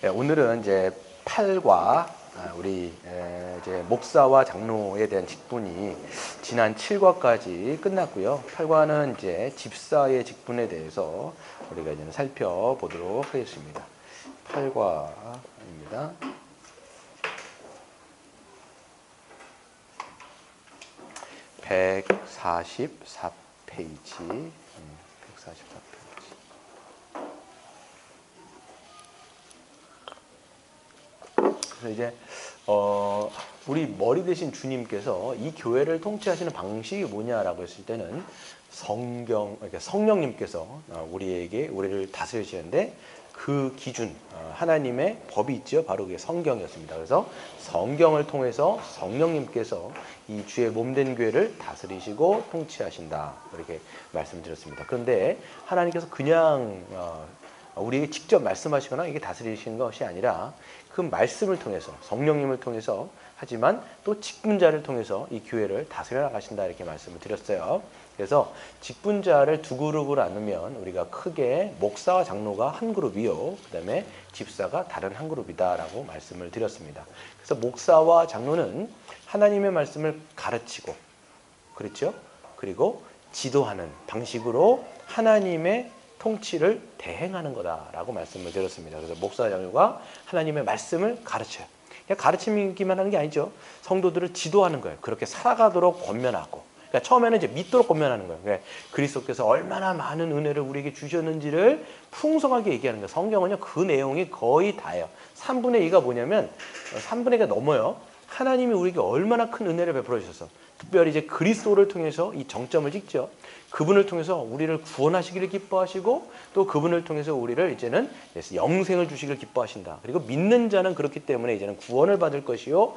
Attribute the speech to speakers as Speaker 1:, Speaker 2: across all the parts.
Speaker 1: 오늘은 이제 8과 우리 이제 목사와 장로에 대한 직분이 지난 7과까지 끝났고요. 8과는 이제 집사의 직분에 대해서 우리가 이제 살펴보도록 하겠습니다. 8과입니다. (144페이지) 144페이지. 그래서 이제 우리 머리 대신 주님께서 이 교회를 통치하시는 방식이 뭐냐라고 했을 때는 그러니까 성령님께서 우리를 다스리시는데 그 기준, 하나님의 법이 있죠. 바로 그게 성경이었습니다. 그래서 성경을 통해서 성령님께서 이 주의 몸된 교회를 다스리시고 통치하신다. 이렇게 말씀드렸습니다. 그런데 하나님께서 그냥 우리에게 직접 말씀하시거나 이게 다스리시는 것이 아니라 그 말씀을 통해서 성령님을 통해서 하지만 또 직분자를 통해서 이 교회를 다스려 나가신다 이렇게 말씀을 드렸어요. 그래서 직분자를 두 그룹으로 나누면 우리가 크게 목사와 장로가 한 그룹이요, 그 다음에 집사가 다른 한 그룹이다라고 말씀을 드렸습니다. 그래서 목사와 장로는 하나님의 말씀을 가르치고, 그렇죠? 그리고 지도하는 방식으로 하나님의 통치를 대행하는 거다라고 말씀을 드렸습니다. 그래서 목사 장로가 하나님의 말씀을 가르쳐요. 그냥 가르치기만 하는 게 아니죠. 성도들을 지도하는 거예요. 그렇게 살아가도록 권면하고. 그러니까 처음에는 이제 믿도록 권면하는 거예요. 그러니까 그리스도께서 얼마나 많은 은혜를 우리에게 주셨는지를 풍성하게 얘기하는 거예요. 성경은요, 그 내용이 거의 다예요. 3분의 2가 뭐냐면 3분의 2가 넘어요. 하나님이 우리에게 얼마나 큰 은혜를 베풀어 주셔서, 특별히 이제 그리스도를 통해서 이 정점을 찍죠. 그분을 통해서 우리를 구원하시기를 기뻐하시고, 또 그분을 통해서 우리를 이제는 영생을 주시기를 기뻐하신다. 그리고 믿는 자는 그렇기 때문에 이제는 구원을 받을 것이요,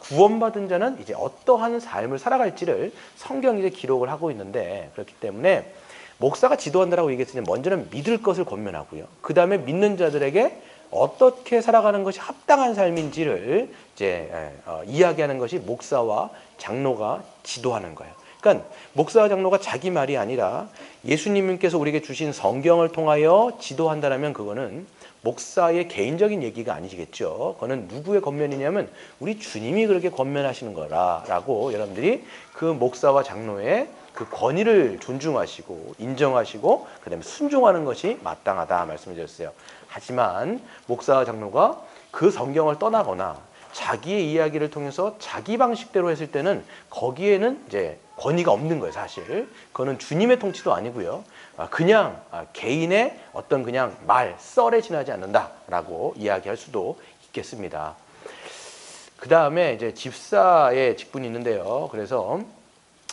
Speaker 1: 구원받은 자는 이제 어떠한 삶을 살아갈지를 성경이 이제 기록을 하고 있는데, 그렇기 때문에 목사가 지도한다라고 얘기했을 때 먼저는 믿을 것을 권면하고요. 그 다음에 믿는 자들에게 어떻게 살아가는 것이 합당한 삶인지를 이제 이야기하는 것이 목사와 장로가 지도하는 거예요. 그러니까 목사와 장로가 자기 말이 아니라 예수님께서 우리에게 주신 성경을 통하여 지도한다라면 그거는 목사의 개인적인 얘기가 아니시겠죠. 그거는 누구의 권면이냐면 우리 주님이 그렇게 권면하시는 거라고 여러분들이 그 목사와 장로의 그 권위를 존중하시고 인정하시고 그다음에 순종하는 것이 마땅하다 말씀을 드렸어요. 하지만 목사와 장로가 그 성경을 떠나거나 자기의 이야기를 통해서 자기 방식대로 했을 때는 거기에는 이제 권위가 없는 거예요, 사실. 그거는 주님의 통치도 아니고요. 그냥 개인의 어떤 그냥 썰에 지나지 않는다라고 이야기할 수도 있겠습니다. 그 다음에 이제 집사의 직분이 있는데요. 그래서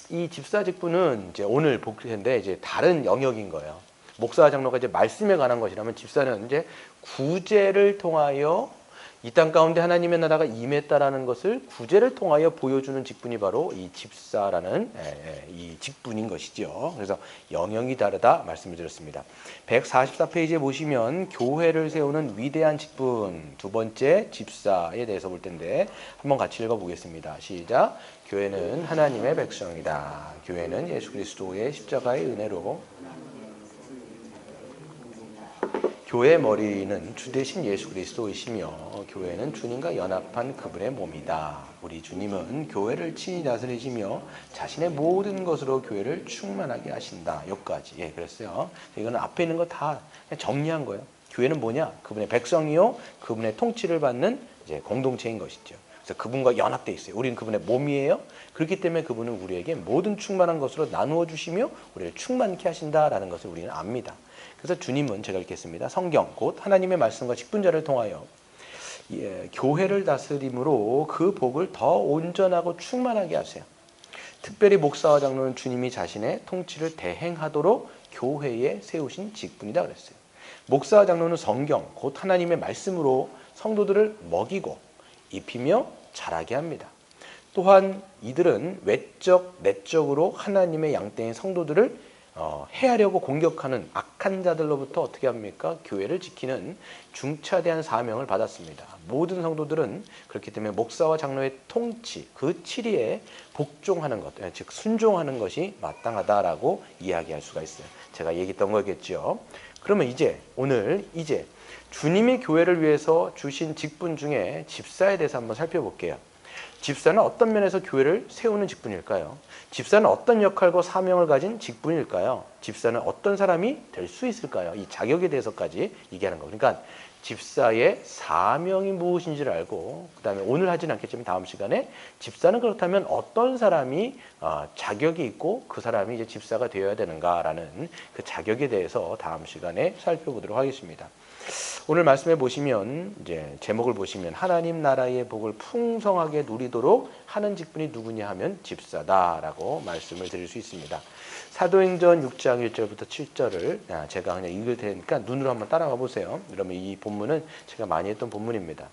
Speaker 1: 이 집사 직분은 이제 오늘 볼 텐데 이제 다른 영역인 거예요. 목사와 장로가 이제 말씀에 관한 것이라면 집사는 이제 구제를 통하여 이 땅 가운데 하나님의 나라가 임했다라는 것을 구제를 통하여 보여주는 직분이 바로 이 집사라는 이 직분인 것이죠. 그래서 영역이 다르다 말씀을 드렸습니다. 144페이지에 보시면 교회를 세우는 위대한 직분, 두 번째 집사에 대해서 볼 텐데 한번 같이 읽어보겠습니다. 시작. 교회는 하나님의 백성이다. 교회는 예수 그리스도의 십자가의 은혜로 교회의 머리는 주 대신 예수 그리스도이시며 교회는 주님과 연합한 그분의 몸이다. 우리 주님은 교회를 친히 다스리시며 자신의 모든 것으로 교회를 충만하게 하신다. 여기까지 그랬어요. 이거는 앞에 있는 거 다 정리한 거예요. 교회는 뭐냐? 그분의 백성이요, 그분의 통치를 받는 이제 공동체인 것이죠. 그래서 그분과 연합되어 있어요. 우리는 그분의 몸이에요. 그렇기 때문에 그분은 우리에게 모든 충만한 것으로 나누어 주시며 우리를 충만케 하신다라는 것을 우리는 압니다. 그래서 주님은 제가 읽겠습니다. 성경 곧 하나님의 말씀과 직분자를 통하여 교회를 다스림으로 그 복을 더 온전하고 충만하게 하세요. 특별히 목사와 장로는 주님이 자신의 통치를 대행하도록 교회에 세우신 직분이다 그랬어요. 목사와 장로는 성경 곧 하나님의 말씀으로 성도들을 먹이고 입히며 자라게 합니다. 또한 이들은 외적, 내적으로 하나님의 양떼인 성도들을 해하려고 공격하는 악한 자들로부터 어떻게 합니까? 교회를 지키는 중차대한 사명을 받았습니다. 모든 성도들은 그렇기 때문에 목사와 장로의 통치, 그 치리에 복종하는 것, 즉 순종하는 것이 마땅하다라고 이야기할 수가 있어요. 제가 얘기했던 거겠죠. 그러면 오늘 주님이 교회를 위해서 주신 직분 중에 집사에 대해서 한번 살펴볼게요. 집사는 어떤 면에서 교회를 세우는 직분일까요? 집사는 어떤 역할과 사명을 가진 직분일까요? 집사는 어떤 사람이 될 수 있을까요? 이 자격에 대해서까지 얘기하는 거. 그러니까 집사의 사명이 무엇인지를 알고, 그 다음에 오늘 하진 않겠지만 다음 시간에 집사는 그렇다면 어떤 사람이 자격이 있고 그 사람이 이제 집사가 되어야 되는가라는 그 자격에 대해서 다음 시간에 살펴보도록 하겠습니다. 오늘 말씀해 보시면 제목을 보시면 하나님 나라의 복을 풍성하게 누리도록 하는 직분이 누구냐 하면 집사다라고 말씀을 드릴 수 있습니다. 사도행전 6장 1절부터 7절을 제가 그냥 읽을 테니까 눈으로 한번 따라가 보세요. 그러면 이 본문은 제가 많이 했던 본문입니다.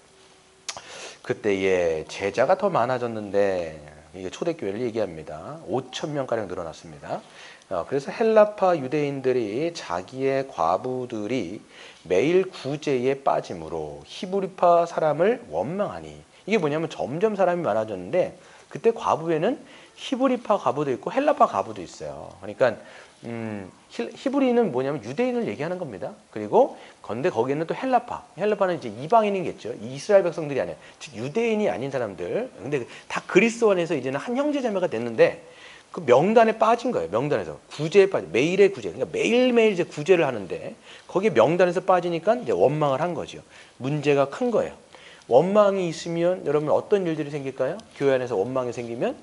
Speaker 1: 그때에 제자가 더 많아졌는데, 이게 초대교회를 얘기합니다. 5,000명가량 늘어났습니다. 그래서 헬라파 유대인들이 자기의 과부들이 매일 구제에 빠짐으로 히브리파 사람을 원망하니, 이게 뭐냐면 점점 사람이 많아졌는데 그때 과부에는 히브리파 과부도 있고 헬라파 과부도 있어요. 그러니까 히브리는 뭐냐면 유대인을 얘기하는 겁니다. 그리고 건데 거기에는 또 헬라파는 이제 이방인이겠죠. 이스라엘 백성들이 아니라 즉 유대인이 아닌 사람들. 근데 다 그리스도 안에서 이제는 한 형제자매가 됐는데 그 명단에 빠진 거예요. 명단에서 구제에 빠져, 매일의 구제. 그러니까 매일매일 이제 구제를 하는데 거기에 명단에서 빠지니까 이제 원망을 한 거죠. 문제가 큰 거예요. 원망이 있으면 여러분 어떤 일들이 생길까요? 교회 안에서 원망이 생기면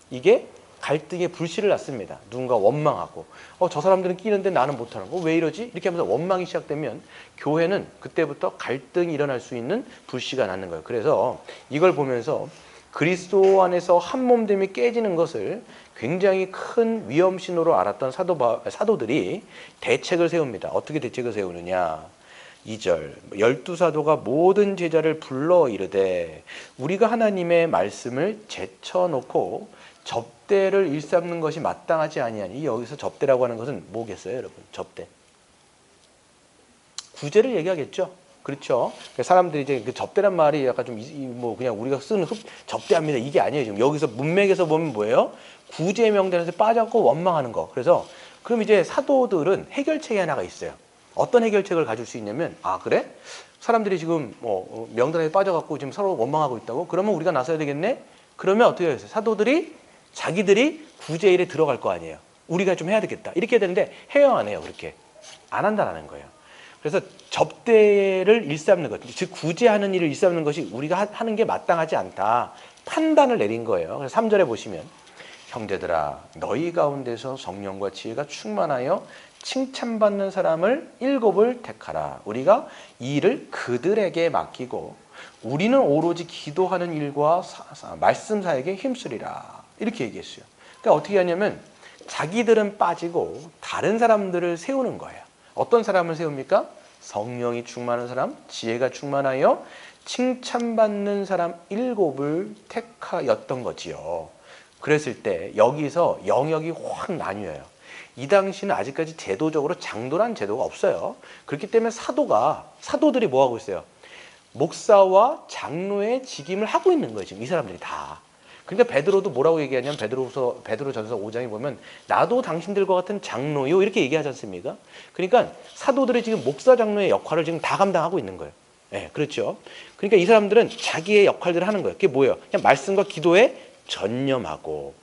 Speaker 1: 이게 갈등의 불씨를 낳습니다. 누군가 원망하고 저 사람들은 끼는데 나는 못하는 거 왜 이러지? 이렇게 하면서 원망이 시작되면 교회는 그때부터 갈등이 일어날 수 있는 불씨가 낳는 거예요. 그래서 이걸 보면서 그리스도 안에서 한 몸됨이 깨지는 것을 굉장히 큰 위험신호로 알았던 사도들이 대책을 세웁니다. 어떻게 대책을 세우느냐? 2절 12사도가 모든 제자를 불러 이르되 우리가 하나님의 말씀을 제쳐놓고 접대를 일삼는 것이 마땅하지 아니하니. 여기서 접대라고 하는 것은 뭐겠어요, 여러분? 접대. 구제를 얘기하겠죠. 그렇죠. 사람들이 이제 그 접대란 말이 약간 좀 뭐 그냥 우리가 쓰는 접대합니다. 이게 아니에요. 지금 여기서 문맥에서 보면 뭐예요? 구제 명단에서 빠졌고 원망하는 거. 그래서 그럼 이제 사도들은 해결책이 하나가 있어요. 어떤 해결책을 가질 수 있냐면 그래? 사람들이 지금 명단에 빠져갖고 지금 서로 원망하고 있다고? 그러면 우리가 나서야 되겠네? 그러면 어떻게 해야 돼요? 사도들이 자기들이 구제일에 들어갈 거 아니에요. 우리가 좀 해야 되겠다. 이렇게 해야 되는데 해요, 안 해요? 그렇게 안 한다라는 거예요. 그래서 접대를 일삼는 것, 즉 구제하는 일을 일삼는 것이 우리가 하는 게 마땅하지 않다. 판단을 내린 거예요. 그래서 3절에 보시면 형제들아 너희 가운데서 성령과 지혜가 충만하여 칭찬받는 사람을 7을 택하라. 우리가 이 일을 그들에게 맡기고 우리는 오로지 기도하는 일과 말씀 사역에 힘쓰리라. 이렇게 얘기했어요. 그러니까 어떻게 하냐면 자기들은 빠지고 다른 사람들을 세우는 거예요. 어떤 사람을 세웁니까? 성령이 충만한 사람, 지혜가 충만하여 칭찬받는 사람 7을 택하였던 거지요. 그랬을 때 여기서 영역이 확 나뉘어요. 이 당시는 아직까지 제도적으로 장도라는 제도가 없어요. 그렇기 때문에 사도들이 뭐 하고 있어요? 목사와 장로의 직임을 하고 있는 거예요. 지금 이 사람들이 다. 그러니까 베드로도 뭐라고 얘기하냐면 베드로전서 5장에 보면 나도 당신들과 같은 장로요 이렇게 얘기하지 않습니까? 그러니까 사도들이 지금 목사 장로의 역할을 지금 다 감당하고 있는 거예요. 네, 그렇죠. 그러니까 이 사람들은 자기의 역할들을 하는 거예요. 그게 뭐예요? 그냥 말씀과 기도에 전념하고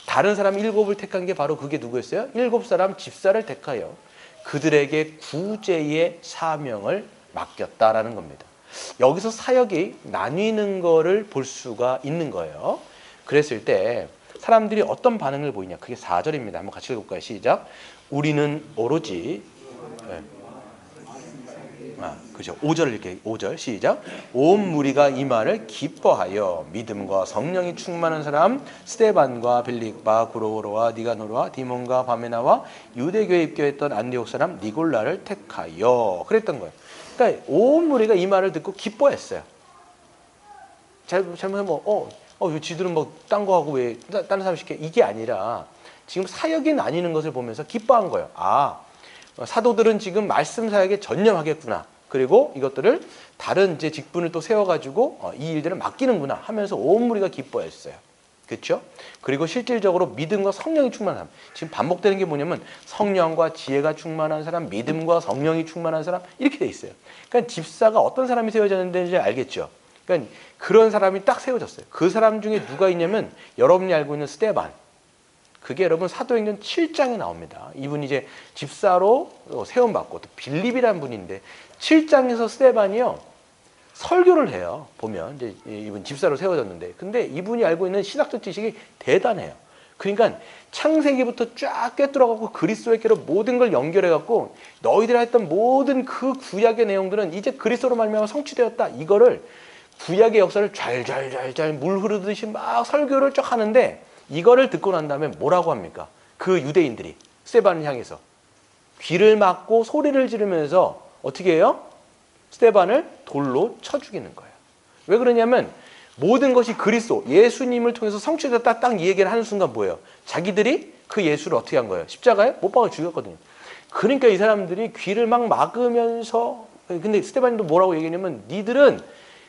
Speaker 1: 다른 사람 7을 택한 게 바로 그게 누구였어요? 7사람 집사를 택하여 그들에게 구제의 사명을 맡겼다라는 겁니다. 여기서 사역이 나뉘는 거를 볼 수가 있는 거예요. 그랬을 때 사람들이 어떤 반응을 보이냐. 그게 4절입니다. 한번 같이 읽어볼까요? 시작. 우리는 오로지 그죠. 5절을 이렇게 5절 시작. 온 무리가 이 말을 기뻐하여 믿음과 성령이 충만한 사람 스데반과 빌립과 구로로와 니가노르와 디몬과 바메나와 유대교에 입교했던 안디옥 사람 니골라를 택하여 그랬던 거예요. 그러니까 온 무리가 이 말을 듣고 기뻐했어요. 잘못하면 지들은 뭐 딴 거 하고 왜 다른 사람 시켜? 이게 아니라 지금 사역이 나뉘는 것을 보면서 기뻐한 거예요. 사도들은 지금 말씀 사역에 전념하겠구나. 그리고 이것들을 다른 이제 직분을 또 세워가지고 이 일들을 맡기는구나 하면서 온 무리가 기뻐했어요. 그렇죠? 그리고 실질적으로 믿음과 성령이 충만한 사람. 지금 반복되는 게 뭐냐면 성령과 지혜가 충만한 사람, 믿음과 성령이 충만한 사람 이렇게 돼 있어요. 그러니까 집사가 어떤 사람이 세워졌는지 알겠죠? 그러니까 그런 사람이 딱 세워졌어요. 그 사람 중에 누가 있냐면 여러분이 알고 있는 스데반. 그게 여러분 사도행전 7장에 나옵니다. 이분이 이제 집사로 세움받고 또 빌립이라는 분인데 7장에서 스데반이요. 설교를 해요. 보면 이제 이분 집사로 세워졌는데 근데 이분이 알고 있는 신학적 지식이 대단해요. 그러니까 창세기부터 쫙 꿰뚫어갖고 그리스도에게로 모든 걸 연결해갖고 너희들이 했던 모든 그 구약의 내용들은 이제 그리스도로 말미암아 성취되었다. 이거를 구약의 역사를 잘 물 흐르듯이 막 설교를 쫙 하는데 이거를 듣고 난 다음에 뭐라고 합니까? 그 유대인들이 스데반을 향해서 귀를 막고 소리를 지르면서 어떻게 해요? 스데반을 돌로 쳐 죽이는 거예요. 왜 그러냐면 모든 것이 그리스도 예수님을 통해서 성취됐다 딱 이 얘기를 하는 순간 뭐예요? 자기들이 그 예수를 어떻게 한 거예요? 십자가에 못 박아 죽였거든요. 그러니까 이 사람들이 귀를 막 막으면서 근데 스데반이 또 뭐라고 얘기하냐면 니들은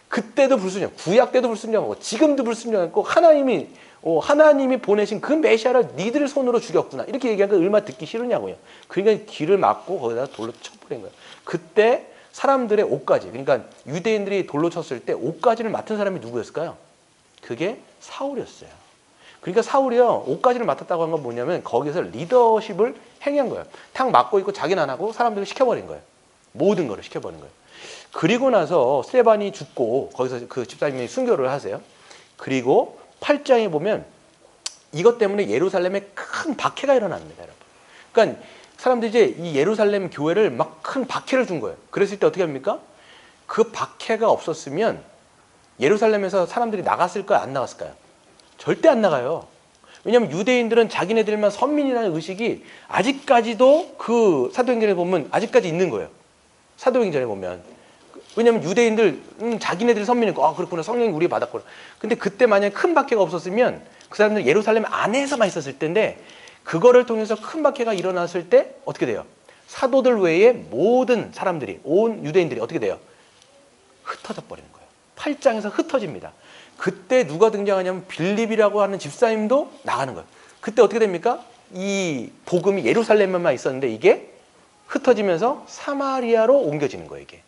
Speaker 1: 그때도 불순종, 구약 때도 불순종하고 지금도 불순종했고 하나님이 보내신 그 메시아를 니들 손으로 죽였구나. 이렇게 얘기하니까 얼마나 듣기 싫으냐고요. 그러니까 귀를 막고 거기다 돌로 쳐버린 거예요. 그때 사람들의 옷가지, 그러니까 유대인들이 돌로 쳤을 때 옷가지를 맡은 사람이 누구였을까요? 그게 사울이었어요. 그러니까 사울이요 옷가지를 맡았다고 한 건 뭐냐면 거기서 리더십을 행한 거예요. 탁 맡고 있고 자기는 안 하고 사람들을 시켜버린 거예요. 모든 거를 시켜버린 거예요. 그리고 나서 스데반이 죽고 거기서 그 집사님이 순교를 하세요. 그리고 8장에 보면 이것 때문에 예루살렘에 큰 박해가 일어납니다, 여러분. 그러니까 사람들이 이제 이 예루살렘 교회를 막 큰 박해를 준 거예요. 그랬을 때 어떻게 합니까? 그 박해가 없었으면 예루살렘에서 사람들이 나갔을까요? 안 나갔을까요? 절대 안 나가요. 왜냐하면 유대인들은 자기네들만 선민이라는 의식이 아직까지도 그 사도행전에 보면 아직까지 있는 거예요. 사도행전에 보면. 왜냐하면 유대인들 자기네들이 선민이고 아 그렇구나 성령이 우리 받았구나. 근데 그때 만약에 큰 박해가 없었으면 그 사람들 예루살렘 안에서만 있었을 텐데 그거를 통해서 큰 박해가 일어났을 때 어떻게 돼요? 사도들 외에 모든 사람들이 온 유대인들이 어떻게 돼요? 흩어져 버리는 거예요. 8장에서 흩어집니다. 그때 누가 등장하냐면 빌립이라고 하는 집사님도 나가는 거예요. 그때 어떻게 됩니까? 이 복음이 예루살렘에만 있었는데 이게 흩어지면서 사마리아로 옮겨지는 거예요. 이게.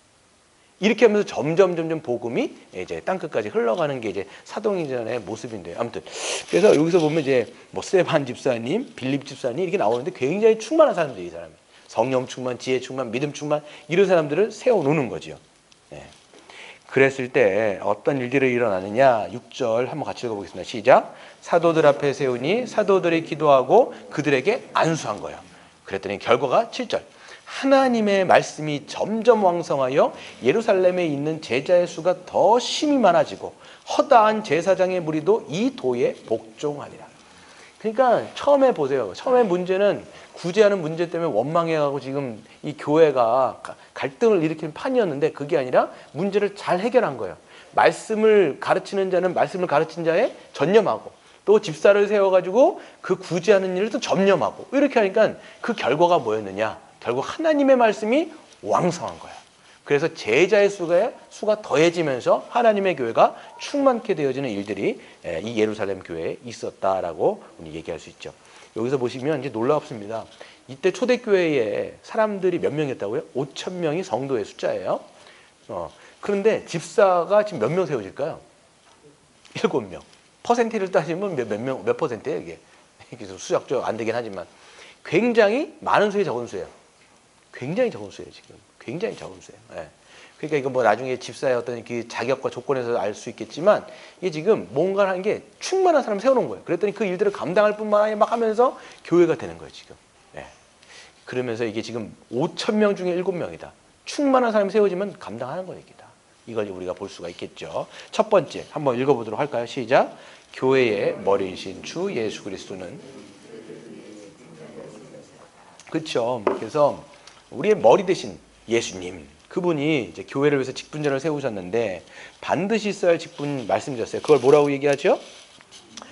Speaker 1: 이렇게 하면서 점점 복음이 이제 땅끝까지 흘러가는 게 이제 사도행전의 모습인데요. 아무튼 그래서 여기서 보면 이제 뭐 스데반 집사님, 빌립 집사님 이렇게 나오는데 굉장히 충만한 사람들이 이 사람이 성령 충만, 지혜 충만, 믿음 충만 이런 사람들을 세워놓는 거죠. 네. 그랬을 때 어떤 일들이 일어나느냐 6절 한번 같이 읽어보겠습니다. 시작. 사도들 앞에 세우니 사도들이 기도하고 그들에게 안수한 거예요. 그랬더니 결과가 7절. 하나님의 말씀이 점점 왕성하여 예루살렘에 있는 제자의 수가 더 심히 많아지고 허다한 제사장의 무리도 이 도에 복종하리라. 그러니까 처음에 보세요. 처음에 문제는 구제하는 문제 때문에 원망해가고 지금 이 교회가 갈등을 일으키는 판이었는데 그게 아니라 문제를 잘 해결한 거예요. 말씀을 가르치는 자는 말씀을 가르친 자에 전념하고 또 집사를 세워가지고 그 구제하는 일을 또 점념하고 이렇게 하니까 그 결과가 뭐였느냐? 결국 하나님의 말씀이 왕성한 거야. 그래서 제자의 수가 더해지면서 하나님의 교회가 충만케 되어지는 일들이 이 예루살렘 교회에 있었다라고 얘기할 수 있죠. 여기서 보시면 이제 놀랍습니다. 이때 초대교회에 사람들이 몇 명이었다고요? 5,000명이 성도의 숫자예요. 그런데 집사가 지금 몇 명 세워질까요? 7명. 퍼센티를 따지면 몇 퍼센트예요, 이게? 수학적 안 되긴 하지만 굉장히 많은 수에 적은 수예요. 굉장히 적은 수예요, 지금. 굉장히 적은 수예요. 예. 그러니까 이거 뭐 나중에 집사의 어떤 그 자격과 조건에서 알 수 있겠지만 이게 지금 뭔가를 하는 게 충만한 사람 세워놓은 거예요. 그랬더니 그 일들을 감당할 뿐만 아니라 막 하면서 교회가 되는 거예요, 지금. 예. 그러면서 이게 지금 5,000명 중에 7명이다. 충만한 사람이 세워지면 감당하는 거입니다. 이걸 우리가 볼 수가 있겠죠. 첫 번째, 한번 읽어보도록 할까요? 시작. 교회의 머리이신 주 예수 그리스도는 그렇죠. 그래서 우리의 머리 대신 예수님 그분이 이제 교회를 위해서 직분자를 세우셨는데 반드시 있어야 할 직분 말씀드렸어요. 그걸 뭐라고 얘기하죠?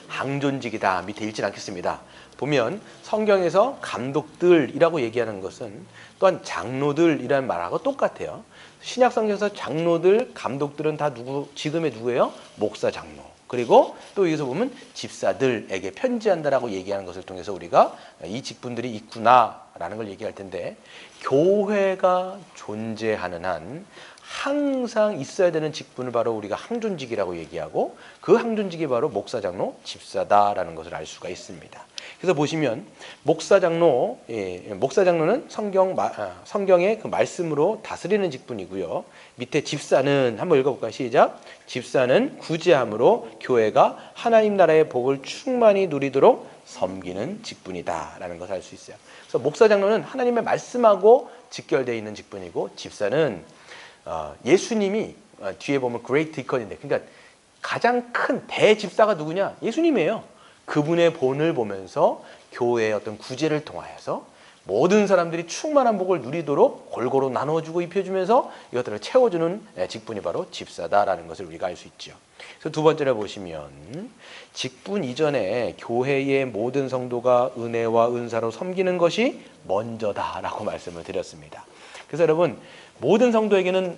Speaker 1: 항존직이다. 밑에 읽진 않겠습니다. 보면 성경에서 감독들이라고 얘기하는 것은 또한 장로들이라는 말하고 똑같아요. 신약 성경에서 장로들, 감독들은 다 지금의 누구예요? 목사, 장로. 그리고 또 여기서 보면 집사들에게 편지한다라고 얘기하는 것을 통해서 우리가 이 직분들이 있구나라는 걸 얘기할 텐데, 교회가 존재하는 한 항상 있어야 되는 직분을 바로 우리가 항존직이라고 얘기하고, 그 항존직이 바로 목사, 장로, 집사다라는 것을 알 수가 있습니다. 그래서 보시면 목사, 장로, 목사, 장로는 성경의 그 말씀으로 다스리는 직분이고요. 밑에 집사는 한번 읽어볼까요? 시작. 집사는 구제함으로 교회가 하나님 나라의 복을 충만히 누리도록 섬기는 직분이다라는 것을 알 수 있어요. 그래서 목사, 장로는 하나님의 말씀하고 직결되어 있는 직분이고, 집사는 예수님이 뒤에 보면 그레이트 디컨인데, 그러니까 가장 큰 대집사가 누구냐? 예수님이에요. 그분의 본을 보면서 교회의 어떤 구제를 통하여서 모든 사람들이 충만한 복을 누리도록 골고루 나눠주고 입혀주면서 이것들을 채워주는 직분이 바로 집사다라는 것을 우리가 알 수 있죠. 그래서 두 번째로 보시면, 직분 이전에 교회의 모든 성도가 은혜와 은사로 섬기는 것이 먼저다라고 말씀을 드렸습니다. 그래서 여러분, 모든 성도에게는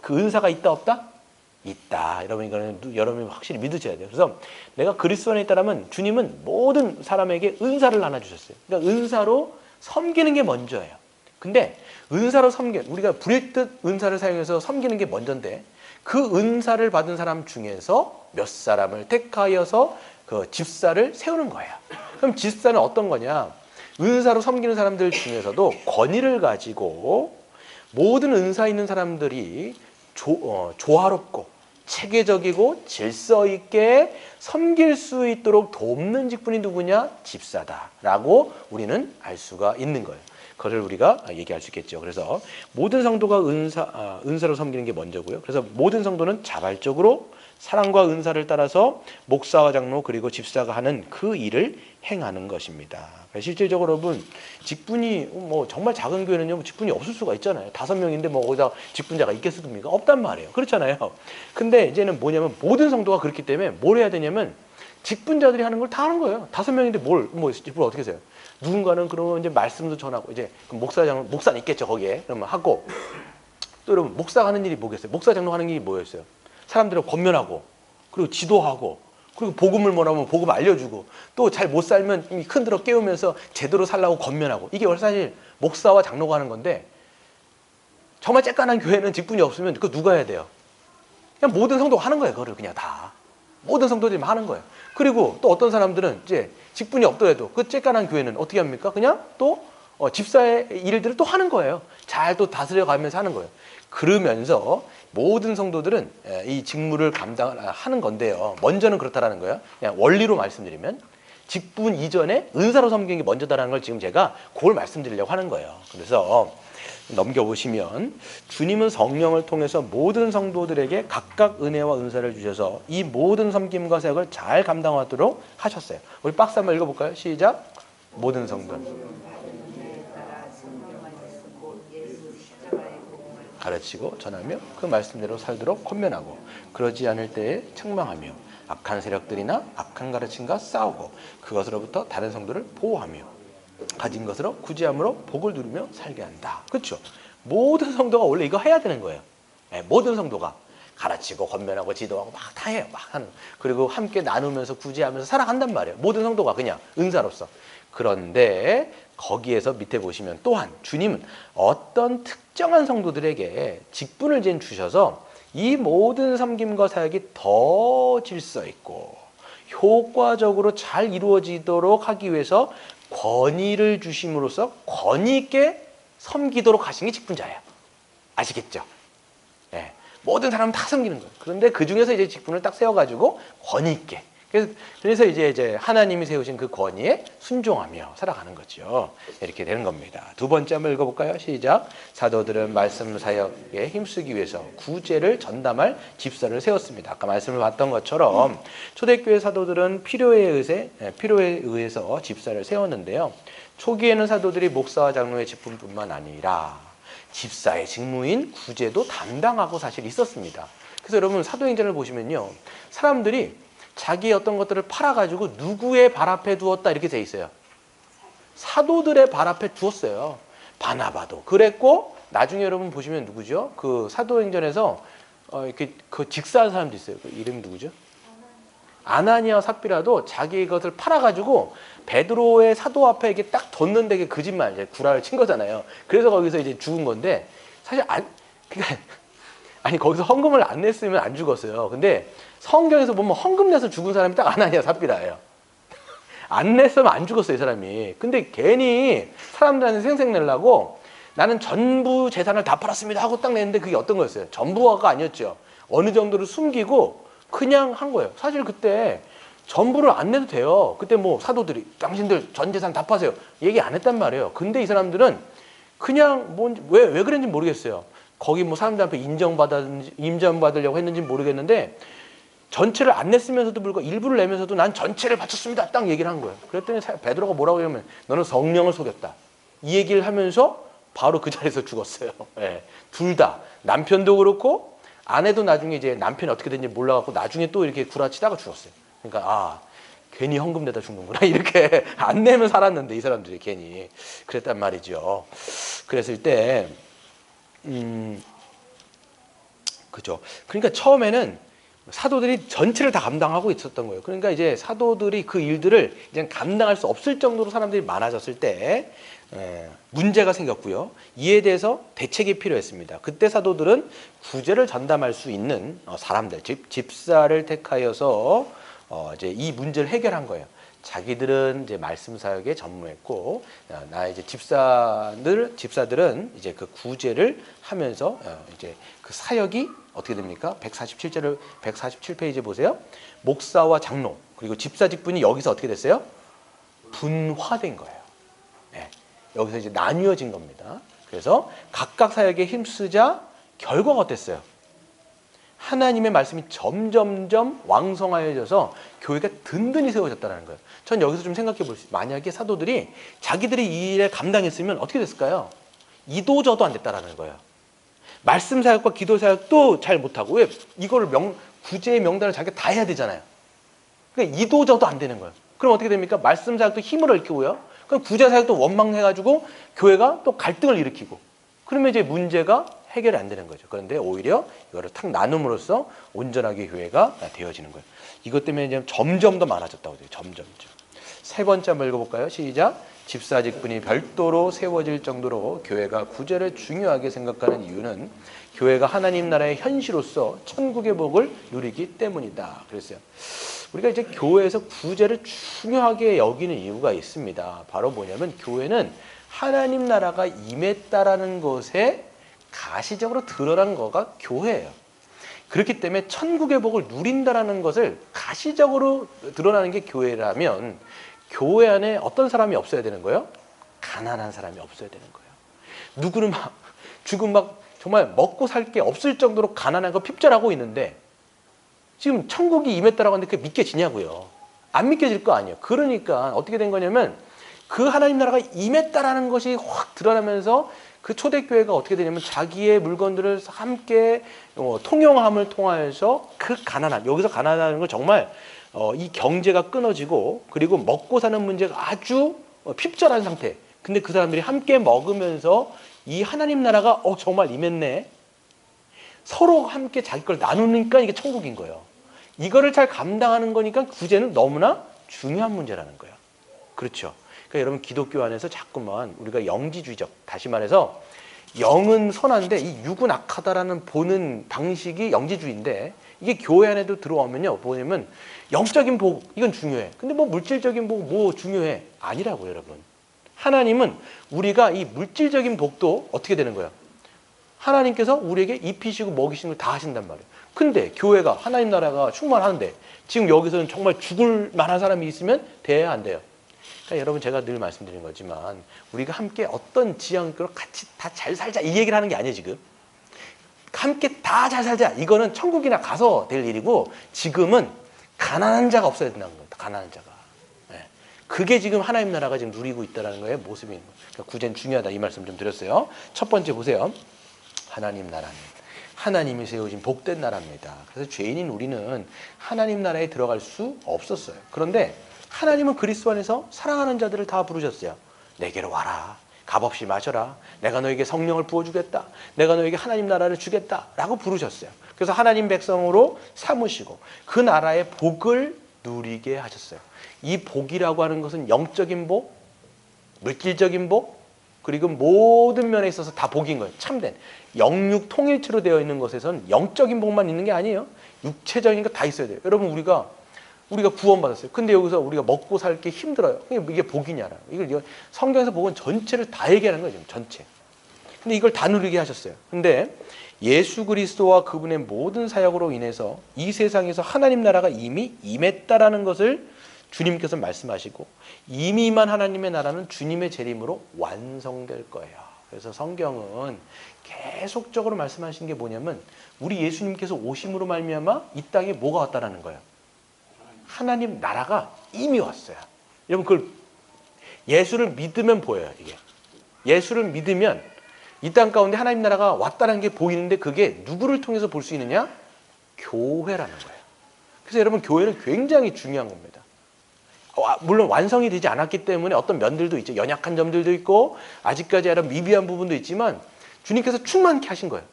Speaker 1: 그 은사가 있다 없다? 있다. 여러분, 이거는 여러분이 확실히 믿으셔야 돼요. 그래서 내가 그리스도 안에 있다라면 주님은 모든 사람에게 은사를 나눠주셨어요. 그러니까 은사로 섬기는 게 먼저예요. 근데 은사로 우리가 부릴듯 은사를 사용해서 섬기는 게 먼저인데, 그 은사를 받은 사람 중에서 몇 사람을 택하여서 그 집사를 세우는 거예요. 그럼 집사는 어떤 거냐? 은사로 섬기는 사람들 중에서도 권위를 가지고 모든 은사 있는 사람들이 조화롭고 체계적이고 질서 있게 섬길 수 있도록 돕는 직분이 누구냐? 집사다라고 우리는 알 수가 있는 거예요. 그걸 우리가 얘기할 수 있겠죠. 그래서 모든 성도가 은사로 섬기는 게 먼저고요. 그래서 모든 성도는 자발적으로 사랑과 은사를 따라서 목사와 장로 그리고 집사가 하는 그 일을 행하는 것입니다. 실질적으로 여러분, 직분이 정말 작은 교회는요, 직분이 없을 수가 있잖아요. 5명인데 거기다 직분자가 있겠습니까? 없단 말이에요. 그렇잖아요. 근데 이제는 뭐냐면, 모든 성도가 그렇기 때문에 뭘 해야 되냐면, 직분자들이 하는 걸 다 하는 거예요. 5명인데 직분 어떻게 하세요? 누군가는 그러면 이제 말씀도 전하고, 이제 목사는 있겠죠, 거기에. 그러면 하고, 또 여러분, 목사가 하는 일이 뭐겠어요? 목사 장로 하는 일이 뭐였어요? 사람들을 권면하고, 그리고 지도하고, 그리고 복음을 뭐라면 복음 알려주고, 또 잘 못 살면 흔들어 깨우면서 제대로 살라고 권면하고, 이게 사실 목사와 장로가 하는 건데, 정말 쬐깐한 교회는 직분이 없으면 그거 누가 해야 돼요? 그냥 모든 성도가 하는 거예요. 그거를 그냥 다. 모든 성도들이 하는 거예요. 그리고 또 어떤 사람들은 이제 직분이 없더라도 그 쬐깐한 교회는 어떻게 합니까? 그냥 또 집사의 일들을 또 하는 거예요. 잘 또 다스려 가면서 하는 거예요. 그러면서 모든 성도들은 이 직무를 감당하는 건데요. 먼저는 그렇다라는 거예요. 그냥 원리로 말씀드리면, 직분 이전에 은사로 섬기는 게 먼저다라는 걸 지금 제가 그걸 말씀드리려고 하는 거예요. 그래서 넘겨보시면, 주님은 성령을 통해서 모든 성도들에게 각각 은혜와 은사를 주셔서 이 모든 섬김과 사역을 잘 감당하도록 하셨어요. 우리 박스 한번 읽어볼까요? 시작. 모든 성도 가르치고 전하며 그 말씀대로 살도록 권면하고, 그러지 않을 때에 책망하며, 악한 세력들이나 악한 가르침과 싸우고 그것으로부터 다른 성도를 보호하며 가진 것으로 구제함으로 복을 누리며 살게 한다. 그렇죠? 모든 성도가 원래 이거 해야 되는 거예요. 모든 성도가 가르치고 권면하고 지도하고 막 다 해요. 막 하는. 그리고 함께 나누면서 구제하면서 살아간단 말이에요. 모든 성도가 그냥 은사로서. 그런데 거기에서 밑에 보시면, 또한 주님은 어떤 특정한 성도들에게 직분을 주셔서 이 모든 섬김과 사역이 더 질서 있고 효과적으로 잘 이루어지도록 하기 위해서 권위를 주심으로써 권위 있게 섬기도록 하신 게 직분자예요. 아시겠죠? 네. 모든 사람은 다 섬기는 거예요. 그런데 그 중에서 이제 직분을 딱 세워가지고 권위 있게. 그래서 이제 하나님이 세우신 그 권위에 순종하며 살아가는 거죠. 이렇게 되는 겁니다. 두 번째 한번 읽어볼까요? 시작. 사도들은 말씀 사역에 힘쓰기 위해서 구제를 전담할 집사를 세웠습니다. 아까 말씀을 봤던 것처럼 초대교회 사도들은 필요에 의해서 집사를 세웠는데요. 초기에는 사도들이 목사와 장로의 직분뿐만 아니라 집사의 직무인 구제도 담당하고 사실 있었습니다. 그래서 여러분, 사도행전을 보시면요, 사람들이 자기의 어떤 것들을 팔아가지고 누구의 발 앞에 두었다 이렇게 돼 있어요. 사도들의 발 앞에 두었어요. 바나바도 그랬고, 나중에 여러분 보시면 누구죠? 그 사도행전에서 이렇게 그 직사한 사람도 있어요. 그 이름이 누구죠? 아나니아와 삽비라도 자기 것을 팔아가지고 베드로의 사도 앞에 이게 딱 뒀는데 이게 거짓말, 이제 구라를 친 거잖아요. 그래서 거기서 이제 죽은 건데 사실 그러니까 아니 거기서 헌금을 안 냈으면 안 죽었어요. 근데 성경에서 보면 헌금 내서 죽은 사람이 딱 아나니아 삽비라예요. 안 냈으면 안 죽었어요, 이 사람이. 근데 괜히 사람들한테 생색 내려고 나는 전부 재산을 다 팔았습니다 하고 딱 냈는데 그게 어떤 거였어요? 전부가 아니었죠. 어느 정도를 숨기고 그냥 한 거예요. 사실 그때 전부를 안 내도 돼요. 그때 뭐 사도들이 당신들 전 재산 다 파세요 얘기 안 했단 말이에요. 근데 이 사람들은 그냥 왜 그랬는지 모르겠어요. 거기 뭐 사람들 앞에 인정받으려고 했는지 모르겠는데 전체를 안 냈으면서도 불구하고 일부를 내면서도 난 전체를 바쳤습니다 딱 얘기를 한 거예요. 그랬더니 베드로가 뭐라고 하냐면 너는 성령을 속였다 이 얘기를 하면서 바로 그 자리에서 죽었어요. 예, 둘 다 남편도 그렇고 아내도 나중에 이제 남편이 어떻게 됐는지 몰라갖고 나중에 또 이렇게 구라치다가 죽었어요. 그러니까 괜히 헌금 내다 죽는구나 이렇게 안 내면 살았는데 이 사람들이 괜히 그랬단 말이죠. 그랬을 때 그죠. 그러니까 처음에는 사도들이 전체를 다 감당하고 있었던 거예요. 그러니까 이제 사도들이 그 일들을 이제 감당할 수 없을 정도로 사람들이 많아졌을 때 문제가 생겼고요. 이에 대해서 대책이 필요했습니다. 그때 사도들은 구제를 전담할 수 있는 사람들, 즉 집사를 택하여서 이제 이 문제를 해결한 거예요. 자기들은 이제 말씀 사역에 전무했고, 이제 집사들은 이제 그 구제를 하면서 이제 그 사역이 어떻게 됩니까? 147페이지 보세요. 목사와 장로 그리고 집사 직분이 여기서 어떻게 됐어요? 분화된 거예요. 네. 여기서 이제 나뉘어진 겁니다. 그래서 각각 사역에 힘쓰자 결과가 어땠어요? 하나님의 말씀이 점점점 왕성하여져서 교회가 든든히 세워졌다는 거예요. 전 여기서 좀 생각해 볼 수 있어요. 만약에 사도들이 자기들이 이 일을 감당했으면 어떻게 됐을까요? 이도저도 안 됐다라는 거예요. 말씀 사역과 기도 사역도 잘 못하고 왜 이거를 구제의 명단을 자기가 다 해야 되잖아요. 그러니까 이도저도 안 되는 거예요. 그럼 어떻게 됩니까? 말씀 사역도 힘을 일으키고요. 그럼 구제 사역도 원망해가지고 교회가 또 갈등을 일으키고 그러면 이제 문제가 해결이 안 되는 거죠. 그런데 오히려 이거를 탁 나눔으로써 온전하게 교회가 되어지는 거예요. 이것 때문에 이제 점점 더 많아졌다고 해요. 점점. 세 번째 한번 읽어볼까요? 시작. 집사 직분이 별도로 세워질 정도로 교회가 구제를 중요하게 생각하는 이유는 교회가 하나님 나라의 현시로서 천국의 복을 누리기 때문이다. 그랬어요. 우리가 이제 교회에서 구제를 중요하게 여기는 이유가 있습니다. 바로 뭐냐면 교회는 하나님 나라가 임했다라는 것에 가시적으로 드러난 거가 교회예요. 그렇기 때문에 천국의 복을 누린다라는 것을 가시적으로 드러나는 게 교회라면 교회 안에 어떤 사람이 없어야 되는 거예요? 가난한 사람이 없어야 되는 거예요. 누구는 지금 정말 먹고 살 게 없을 정도로 가난한 거 핍절하고 있는데 지금 천국이 임했다라고 하는데 그게 믿겨지냐고요. 안 믿겨질 거 아니에요. 그러니까 어떻게 된 거냐면 그 하나님 나라가 임했다라는 것이 확 드러나면서 그 초대교회가 어떻게 되냐면 자기의 물건들을 함께 통용함을 통하여서 그 가난한, 여기서 가난하다는 건 정말 이 경제가 끊어지고 그리고 먹고 사는 문제가 아주 핍절한 상태. 근데 그 사람들이 함께 먹으면서 이 하나님 나라가 정말 임했네. 서로 함께 자기 걸 나누니까 이게 천국인 거예요. 이거를 잘 감당하는 거니까 구제는 너무나 중요한 문제라는 거예요. 그렇죠. 그러니까 여러분 기독교 안에서 자꾸만 우리가 영지주의적, 다시 말해서 영은 선한데 이 육은 악하다라는 보는 방식이 영지주의인데 이게 교회 안에도 들어오면요. 뭐냐면 영적인 복 이건 중요해. 근데 뭐 물질적인 복 뭐 중요해? 아니라고요, 여러분. 하나님은 우리가 이 물질적인 복도 어떻게 되는 거예요? 하나님께서 우리에게 입히시고 먹이시는 걸 다 하신단 말이에요. 근데 교회가 하나님 나라가 충만하는데 지금 여기서는 정말 죽을 만한 사람이 있으면 돼야 안 돼요. 그러니까 여러분 제가 늘 말씀드린 거지만 우리가 함께 어떤 지향으로 같이 다 잘 살자 이 얘기를 하는 게 아니에요. 지금 함께 다 잘 살자 이거는 천국이나 가서 될 일이고 지금은 가난한 자가 없어야 된다는 거예요. 가난한 자가. 네. 그게 지금 하나님 나라가 지금 누리고 있다는 거예요. 모습이 있는 거예요. 그러니까 구제는 중요하다 이 말씀 좀 드렸어요. 첫 번째 보세요. 하나님 나라는 하나님이 세우신 복된 나라입니다. 그래서 죄인인 우리는 하나님 나라에 들어갈 수 없었어요. 그런데 하나님은 그리스도 안에서 사랑하는 자들을 다 부르셨어요. 내게로 와라. 값없이 마셔라. 내가 너에게 성령을 부어주겠다. 내가 너에게 하나님 나라를 주겠다. 라고 부르셨어요. 그래서 하나님 백성으로 삼으시고 그 나라의 복을 누리게 하셨어요. 이 복이라고 하는 것은 영적인 복, 물질적인 복, 그리고 모든 면에 있어서 다 복인 거예요. 참된 영육 통일체로 되어 있는 것에선 영적인 복만 있는 게 아니에요. 육체적인 거 다 있어야 돼요. 여러분 우리가 구원받았어요. 근데 여기서 우리가 먹고 살 게 힘들어요. 이게 복이냐라. 이걸 성경에서 복은 전체를 다 얘기하는 거죠. 전체. 근데 이걸 다 누리게 하셨어요. 근데 예수 그리스도와 그분의 모든 사역으로 인해서 이 세상에서 하나님 나라가 이미 임했다라는 것을 주님께서 말씀하시고, 이미 임한 하나님의 나라는 주님의 재림으로 완성될 거예요. 그래서 성경은 계속적으로 말씀하신 게 뭐냐면 우리 예수님께서 오심으로 말미암아 이 땅에 뭐가 왔다라는 거예요. 하나님 나라가 이미 왔어요. 여러분 그걸 예수를 믿으면 보여요. 이게 예수를 믿으면 이 땅 가운데 하나님 나라가 왔다는 게 보이는데, 그게 누구를 통해서 볼 수 있느냐? 교회라는 거예요. 그래서 여러분 교회는 굉장히 중요한 겁니다. 물론 완성이 되지 않았기 때문에 어떤 면들도 있죠. 연약한 점들도 있고 아직까지 여러 미비한 부분도 있지만 주님께서 충만케 하신 거예요.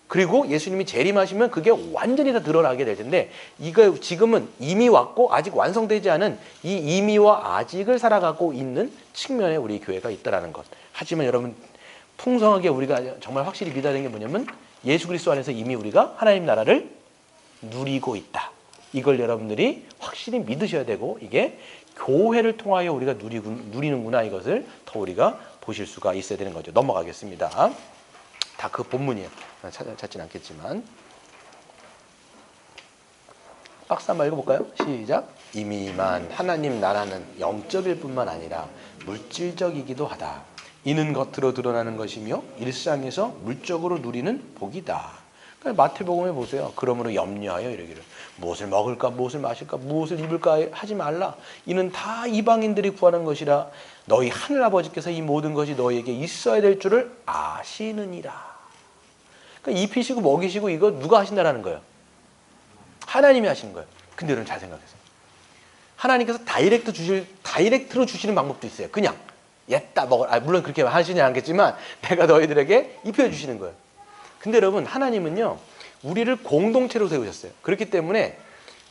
Speaker 1: 그리고 예수님이 재림하시면 그게 완전히 다 드러나게 될 텐데, 이거 지금은 이미 왔고 아직 완성되지 않은 이 이미와 아직을 살아가고 있는 측면에 우리 교회가 있다라는 것. 하지만 여러분 풍성하게 우리가 정말 확실히 믿어야 되는 게 뭐냐면 예수 그리스도 안에서 이미 우리가 하나님 나라를 누리고 있다. 이걸 여러분들이 확실히 믿으셔야 되고, 이게 교회를 통하여 우리가 누리는구나, 이것을 더 우리가 보실 수가 있어야 되는 거죠. 넘어가겠습니다. 다 그 본문이에요. 찾진 않겠지만 박스 한번 읽어볼까요? 시작. 이미만 하나님 나라는 영적일 뿐만 아니라 물질적이기도 하다. 이는 겉으로 드러나는 것이며 일상에서 물적으로 누리는 복이다. 그러니까 마태복음에 보세요. 그러므로 염려하여 이르기를 무엇을 먹을까, 무엇을 마실까, 무엇을 입을까 하지 말라. 이는 다 이방인들이 구하는 것이라. 너희 하늘아버지께서 이 모든 것이 너희에게 있어야 될 줄을 아시느니라. 그러니까 입히시고 먹이시고 이거 누가 하신다라는 거예요? 하나님이 하시는 거예요. 근데 여러분 잘 생각해서 하나님께서 다이렉트로 주시는 방법도 있어요. 그냥 옛다 먹을, 물론 그렇게 하시지 않겠지만 내가 너희들에게 입혀주시는 거예요. 근데 여러분 하나님은요 우리를 공동체로 세우셨어요. 그렇기 때문에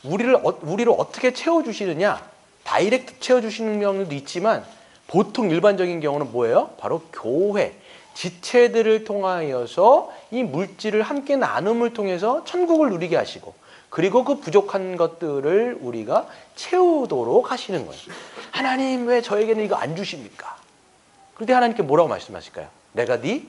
Speaker 1: 우리를 어떻게 채워주시느냐, 다이렉트 채워주시는 경우도 있지만 보통 일반적인 경우는 뭐예요? 바로 교회, 지체들을 통하여서 이 물질을 함께 나눔을 통해서 천국을 누리게 하시고, 그리고 그 부족한 것들을 우리가 채우도록 하시는 거예요. 하나님 왜 저에게는 이거 안 주십니까? 그런데 하나님께 뭐라고 말씀하실까요? 내가 네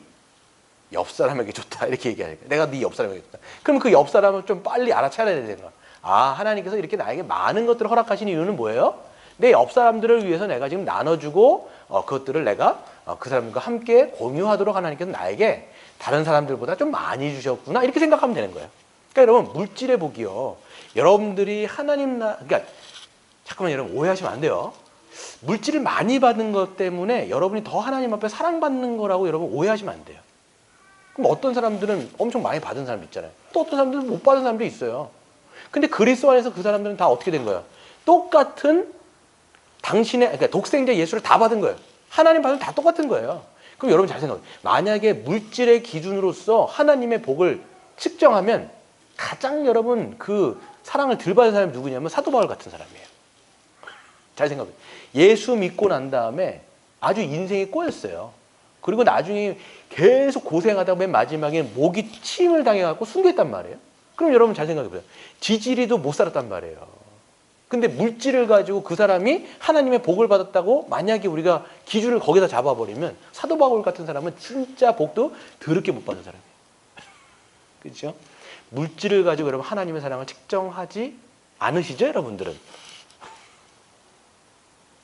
Speaker 1: 옆 사람에게 줬다, 이렇게 얘기하니까. 내가 네 옆 사람에게 줬다. 그럼 그 옆 사람을 좀 빨리 알아차려야 되는 거야. 하나님께서 이렇게 나에게 많은 것들을 허락하신 이유는 뭐예요? 내 옆 사람들을 위해서 내가 지금 나눠주고 그것들을 내가 그 사람들과 함께 공유하도록 하나님께서 나에게 다른 사람들보다 좀 많이 주셨구나, 이렇게 생각하면 되는 거예요. 그러니까 여러분 물질의 복이요, 여러분들이 그러니까 잠깐만 여러분 오해하시면 안 돼요. 물질을 많이 받은 것 때문에 여러분이 더 하나님 앞에 사랑받는 거라고 여러분 오해하시면 안 돼요. 그럼 어떤 사람들은 엄청 많이 받은 사람도 있잖아요. 또 어떤 사람들은 못 받은 사람도 있어요. 근데 그리스도 안에서 그 사람들은 다 어떻게 된 거예요? 똑같은 그러니까 독생자 예수를 다 받은 거예요. 하나님 받으면 다 똑같은 거예요. 그럼 여러분 잘 생각해요. 만약에 물질의 기준으로서 하나님의 복을 측정하면 가장 여러분 그 사랑을 덜 받은 사람이 누구냐면 사도 바울 같은 사람이에요. 잘 생각해요. 예수 믿고 난 다음에 아주 인생이 꼬였어요. 그리고 나중에 계속 고생하다가 맨 마지막에 목이 침을 당해갖고 순교했단 말이에요. 그럼 여러분 잘 생각해보세요. 지지리도 못 살았단 말이에요. 근데 물질을 가지고 그 사람이 하나님의 복을 받았다고 만약에 우리가 기준을 거기다 잡아버리면 사도 바울 같은 사람은 진짜 복도 더럽게 못 받은 사람이에요. 그렇죠? 물질을 가지고 여러분 하나님의 사랑을 측정하지 않으시죠, 여러분들은?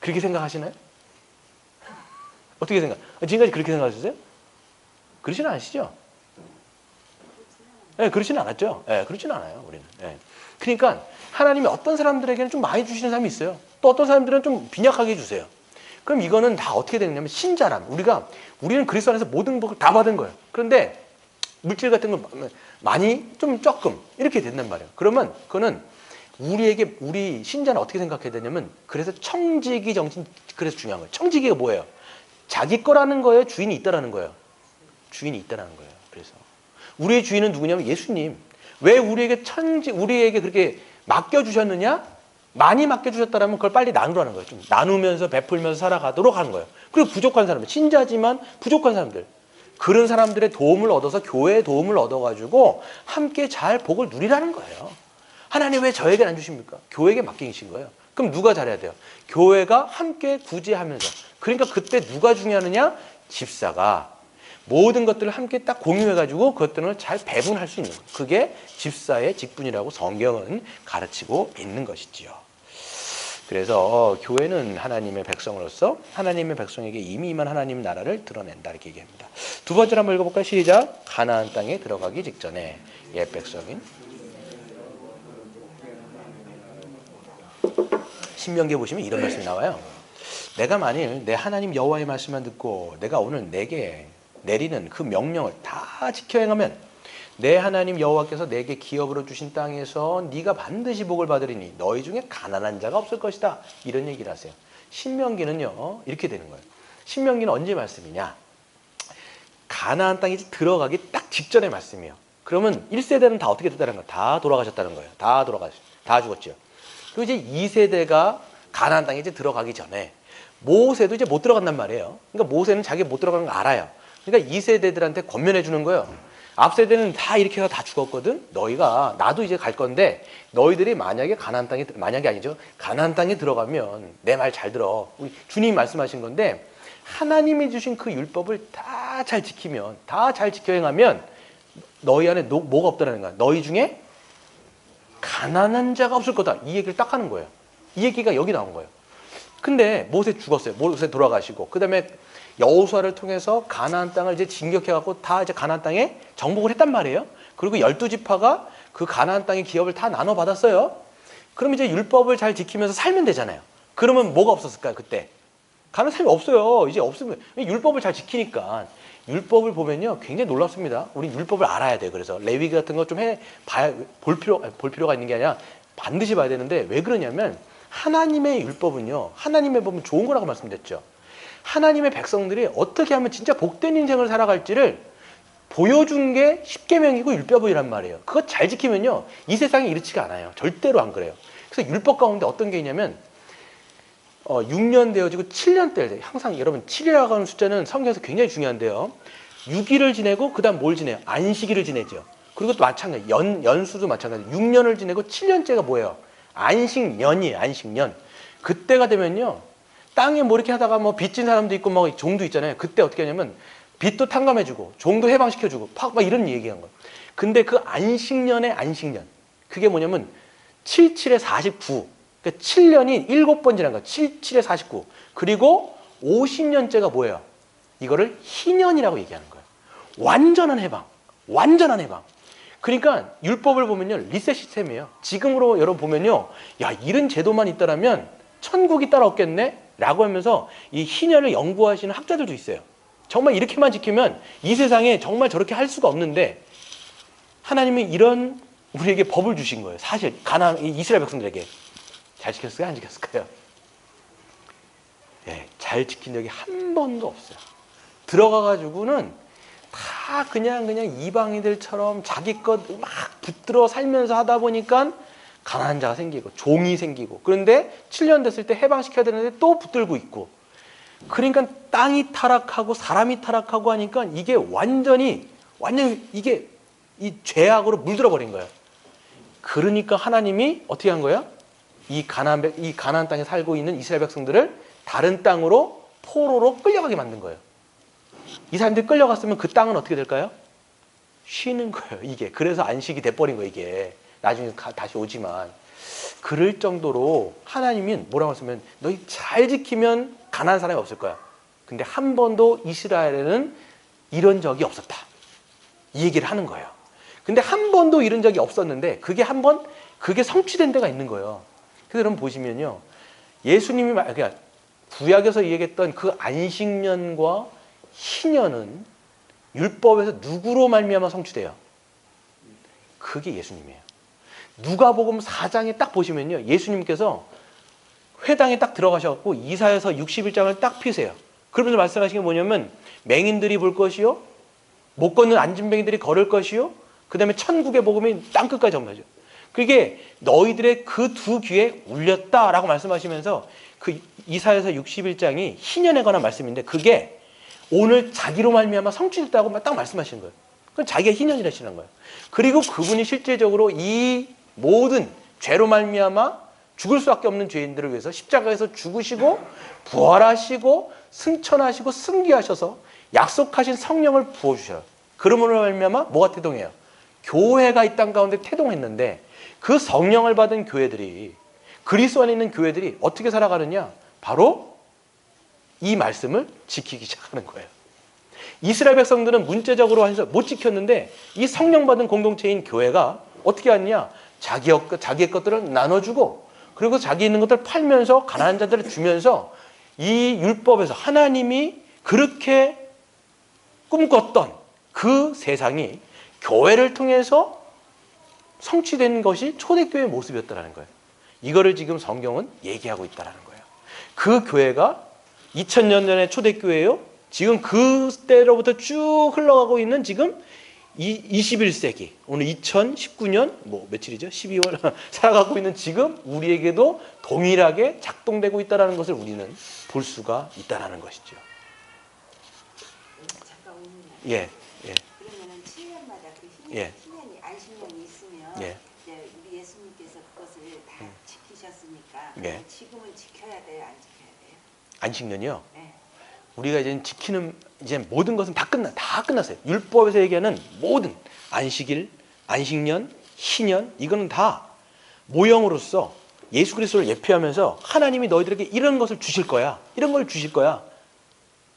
Speaker 1: 그렇게 생각하시나요? 어떻게 지금까지 그렇게 생각하셨어요? 그러지는 않으시죠? 네, 그러지는 않았죠. 네, 그러지는 않아요, 우리는. 네. 그러니까 하나님이 어떤 사람들에게는 좀 많이 주시는 사람이 있어요. 또 어떤 사람들은 좀 빈약하게 주세요. 그럼 이거는 다 어떻게 되느냐면 신자람. 우리는 그리스도 안에서 모든 복을 다 받은 거예요. 그런데 물질 같은 거 많이, 좀 조금 이렇게 된단 말이에요. 그러면 그거는 우리 신자는 어떻게 생각해야 되냐면, 그래서 청지기 정신, 그래서 중요한 거예요. 청지기가 뭐예요? 자기 거라는 거예요? 주인이 있다라는 거예요? 주인이 있다라는 거예요. 그래서 우리의 주인은 누구냐면 예수님. 왜 우리에게 그렇게 맡겨주셨느냐? 많이 맡겨주셨다면 그걸 빨리 나누라는 거예요. 좀 나누면서 베풀면서 살아가도록 하는 거예요. 그리고 부족한 사람들, 신자지만 부족한 사람들, 그런 사람들의 도움을 얻어서 교회의 도움을 얻어가지고 함께 잘 복을 누리라는 거예요. 하나님 왜 저에게 안 주십니까? 교회에게 맡기신 거예요. 그럼 누가 잘해야 돼요? 교회가 함께 구제하면서. 그러니까 그때 누가 중요하느냐? 집사가 모든 것들을 함께 딱 공유해가지고 그것들을 잘 배분할 수 있는 거예요. 그게 집사의 직분이라고 성경은 가르치고 있는 것이지요. 그래서 교회는 하나님의 백성으로서 하나님의 백성에게 이미 임한 하나님 나라를 드러낸다 이렇게 얘기합니다. 두 번째로 한번 읽어볼까요? 시작. 가나안 땅에 들어가기 직전에 옛 백성인 신명기에 보시면 이런 말씀이 나와요. 내가 만일 내 하나님 여호와의 말씀만 듣고 내가 오늘 내게 내리는 그 명령을 다 지켜 행하면 내 하나님 여호와께서 내게 기업으로 주신 땅에서 네가 반드시 복을 받으리니 너희 중에 가난한 자가 없을 것이다. 이런 얘기를 하세요. 신명기는요 이렇게 되는 거예요. 신명기는 언제 말씀이냐? 가나안 땅에 들어가기 딱 직전의 말씀이에요. 그러면 1세대는 다 어떻게 됐다는 거예요? 다 돌아가셨다는 거예요. 다 죽었죠. 그리고 이제 2세대가 가나안 땅에 이제 들어가기 전에 모세도 이제 못 들어간단 말이에요. 그러니까 모세는 자기 못 들어가는 거 알아요. 그러니까 2세대들한테 권면해 주는 거예요. 앞세대는 다 이렇게 해서 다 죽었거든. 너희가 나도 이제 갈 건데 너희들이 만약에 가나안 땅에 만약이 아니죠. 가나안 땅에 들어가면 내 말 잘 들어. 우리 주님이 말씀하신 건데 하나님이 주신 그 율법을 다 잘 지키면 다 잘 지켜 행하면 너희 안에 뭐가 없다라는 거야. 너희 중에 가난한 자가 없을 거다. 이 얘기를 딱 하는 거예요. 이 얘기가 여기 나온 거예요. 근데 모세 죽었어요. 모세 돌아가시고 그다음에 여호수아를 통해서 가나안 땅을 이제 진격해 갖고 다 이제 가나안 땅에 정복을 했단 말이에요. 그리고 12지파가 그 가나안 땅의 기업을 다 나눠 받았어요. 그럼 이제 율법을 잘 지키면서 살면 되잖아요. 그러면 뭐가 없었을까요? 그때 가는 삶이 없어요. 이제 없으면 율법을 잘 지키니까. 율법을 보면요 굉장히 놀랍습니다. 우리 율법을 알아야 돼요. 그래서 레위기 같은 거 좀 볼 필요가 있는 게 아니라 반드시 봐야 되는데 왜 그러냐면 하나님의 율법은요 하나님의 법은 좋은 거라고 말씀드렸죠. 하나님의 백성들이 어떻게 하면 진짜 복된 인생을 살아갈지를 보여준 게 십계명이고 율법이란 말이에요. 그거 잘 지키면요 이 세상이 이렇지가 않아요. 절대로 안 그래요. 그래서 율법 가운데 어떤 게 있냐면 6년 되어지고 7년 때 항상 여러분 7이라고 하는 숫자는 성경에서 굉장히 중요한데요. 6일을 지내고 그 다음 뭘 지내요? 안식일을 지내죠. 그리고 또 마찬가지 연수도 마찬가지 6년을 지내고 7년째가 뭐예요? 안식년이에요. 안식년. 그때가 되면요 땅에 뭐 이렇게 하다가 뭐 빚진 사람도 있고 뭐 종도 있잖아요. 그때 어떻게 하냐면 빚도 탕감해주고 종도 해방시켜주고 막 이런 얘기한 거예요. 근데 그 안식년의 안식년 그게 뭐냐면 77에 49 그러니까 7년이 7번 지난 거예요. 77에 49 그리고 50년째가 뭐예요? 이거를 희년이라고 얘기하는 거예요. 완전한 해방. 완전한 해방. 그러니까 율법을 보면요 리셋 시스템이에요. 지금으로 여러분 보면요 야 이런 제도만 있더라면 천국이 따라없겠네 라고 하면서 이 희년을 연구하시는 학자들도 있어요. 정말 이렇게만 지키면 이 세상에 정말 저렇게 할 수가 없는데 하나님이 이런 우리에게 법을 주신 거예요. 사실 가나안 이스라엘 백성들에게 잘 지켰을까요? 안 지켰을까요? 네, 잘 지킨 적이 한 번도 없어요. 들어가가지고는 다 그냥 이방인들처럼 자기 것 막 붙들어 살면서 하다 보니까 가난한 자가 생기고 종이 생기고 그런데 7년 됐을 때 해방시켜야 되는데 또 붙들고 있고 그러니까 땅이 타락하고 사람이 타락하고 하니까 이게 완전히 이게 이 죄악으로 물들어 버린 거예요. 그러니까 하나님이 어떻게 한 거예요? 이 가나안 땅에 살고 있는 이스라엘 백성들을 다른 땅으로 포로로 끌려가게 만든 거예요. 이 사람들이 끌려갔으면 그 땅은 어떻게 될까요? 쉬는 거예요. 이게 그래서 안식이 돼버린 거예요. 이게 나중에 다시 오지만 그럴 정도로 하나님이 뭐라고 했으면 너희 잘 지키면 가난한 사람이 없을 거야. 근데 한 번도 이스라엘에는 이런 적이 없었다. 이 얘기를 하는 거예요. 근데 한 번도 이런 적이 없었는데 그게 성취된 데가 있는 거예요. 그래서 여러분 보시면요. 예수님이 그러니까 구약에서 얘기했던 그 안식년과 희년은 율법에서 누구로 말미암아 성취돼요? 그게 예수님이에요. 누가복음 4장에 딱 보시면요. 예수님께서 회당에 딱 들어가셔갖고 이사야서 61장을 딱 피세요. 그러면서 말씀하신 게 뭐냐면 맹인들이 볼 것이요. 못 걷는 안진뱅이들이 걸을 것이요. 그 다음에 천국의 복음이 땅끝까지 전파하죠. 그게 너희들의 그 두 귀에 울렸다라고 말씀하시면서 그 이사야서 61장이 희년에 관한 말씀인데 그게 오늘 자기로 말미암아 성취됐다고 딱 말씀하시는 거예요. 그건 자기가 희년이라시는 거예요. 그리고 그분이 실제적으로 이 모든 죄로 말미암아 죽을 수밖에 없는 죄인들을 위해서 십자가에서 죽으시고 부활하시고 승천하시고 승귀하셔서 약속하신 성령을 부어주셔요. 그러므로 말미암아 뭐가 태동해요? 교회가 이 땅 가운데 태동했는데 그 성령을 받은 교회들이 그리스도 안에 있는 교회들이 어떻게 살아가느냐? 바로 이 말씀을 지키기 시작하는 거예요. 이스라엘 백성들은 문자적으로 해서 못 지켰는데 이 성령 받은 공동체인 교회가 어떻게 하느냐? 자기의 것들을 나눠주고 그리고 자기 있는 것들을 팔면서 가난한 자들을 주면서 이 율법에서 하나님이 그렇게 꿈꿨던 그 세상이 교회를 통해서 성취된 것이 초대교회의 모습이었다는 거예요. 이거를 지금 성경은 얘기하고 있다는 거예요. 그 교회가 2000년 전의 초대교회예요. 지금 그때로부터 쭉 흘러가고 있는 지금 21세기 오늘 2019년 며칠이죠? 12월 살아가고 있는 지금 우리에게도 동일하게 작동되고 있다는 것을 우리는 볼 수가 있다는 것이죠.
Speaker 2: 잠깐
Speaker 1: 예, 예.
Speaker 2: 그러면은 7년마다 그
Speaker 1: 예.
Speaker 2: 희년이 안식년이 있으면
Speaker 1: 예.
Speaker 2: 이제 우리 예수님께서 그것을 다 지키셨으니까
Speaker 1: 예.
Speaker 2: 지금은 지켜야 돼요, 안 지켜야 돼요?
Speaker 1: 안식년이요.
Speaker 2: 네.
Speaker 1: 우리가 이제 지키는 이제 모든 것은 다 끝났어요. 율법에서 얘기하는 모든 안식일, 안식년, 희년 이거는 다 모형으로서 예수 그리스도를 예표하면서 하나님이 너희들에게 이런 것을 주실 거야. 이런 걸 주실 거야.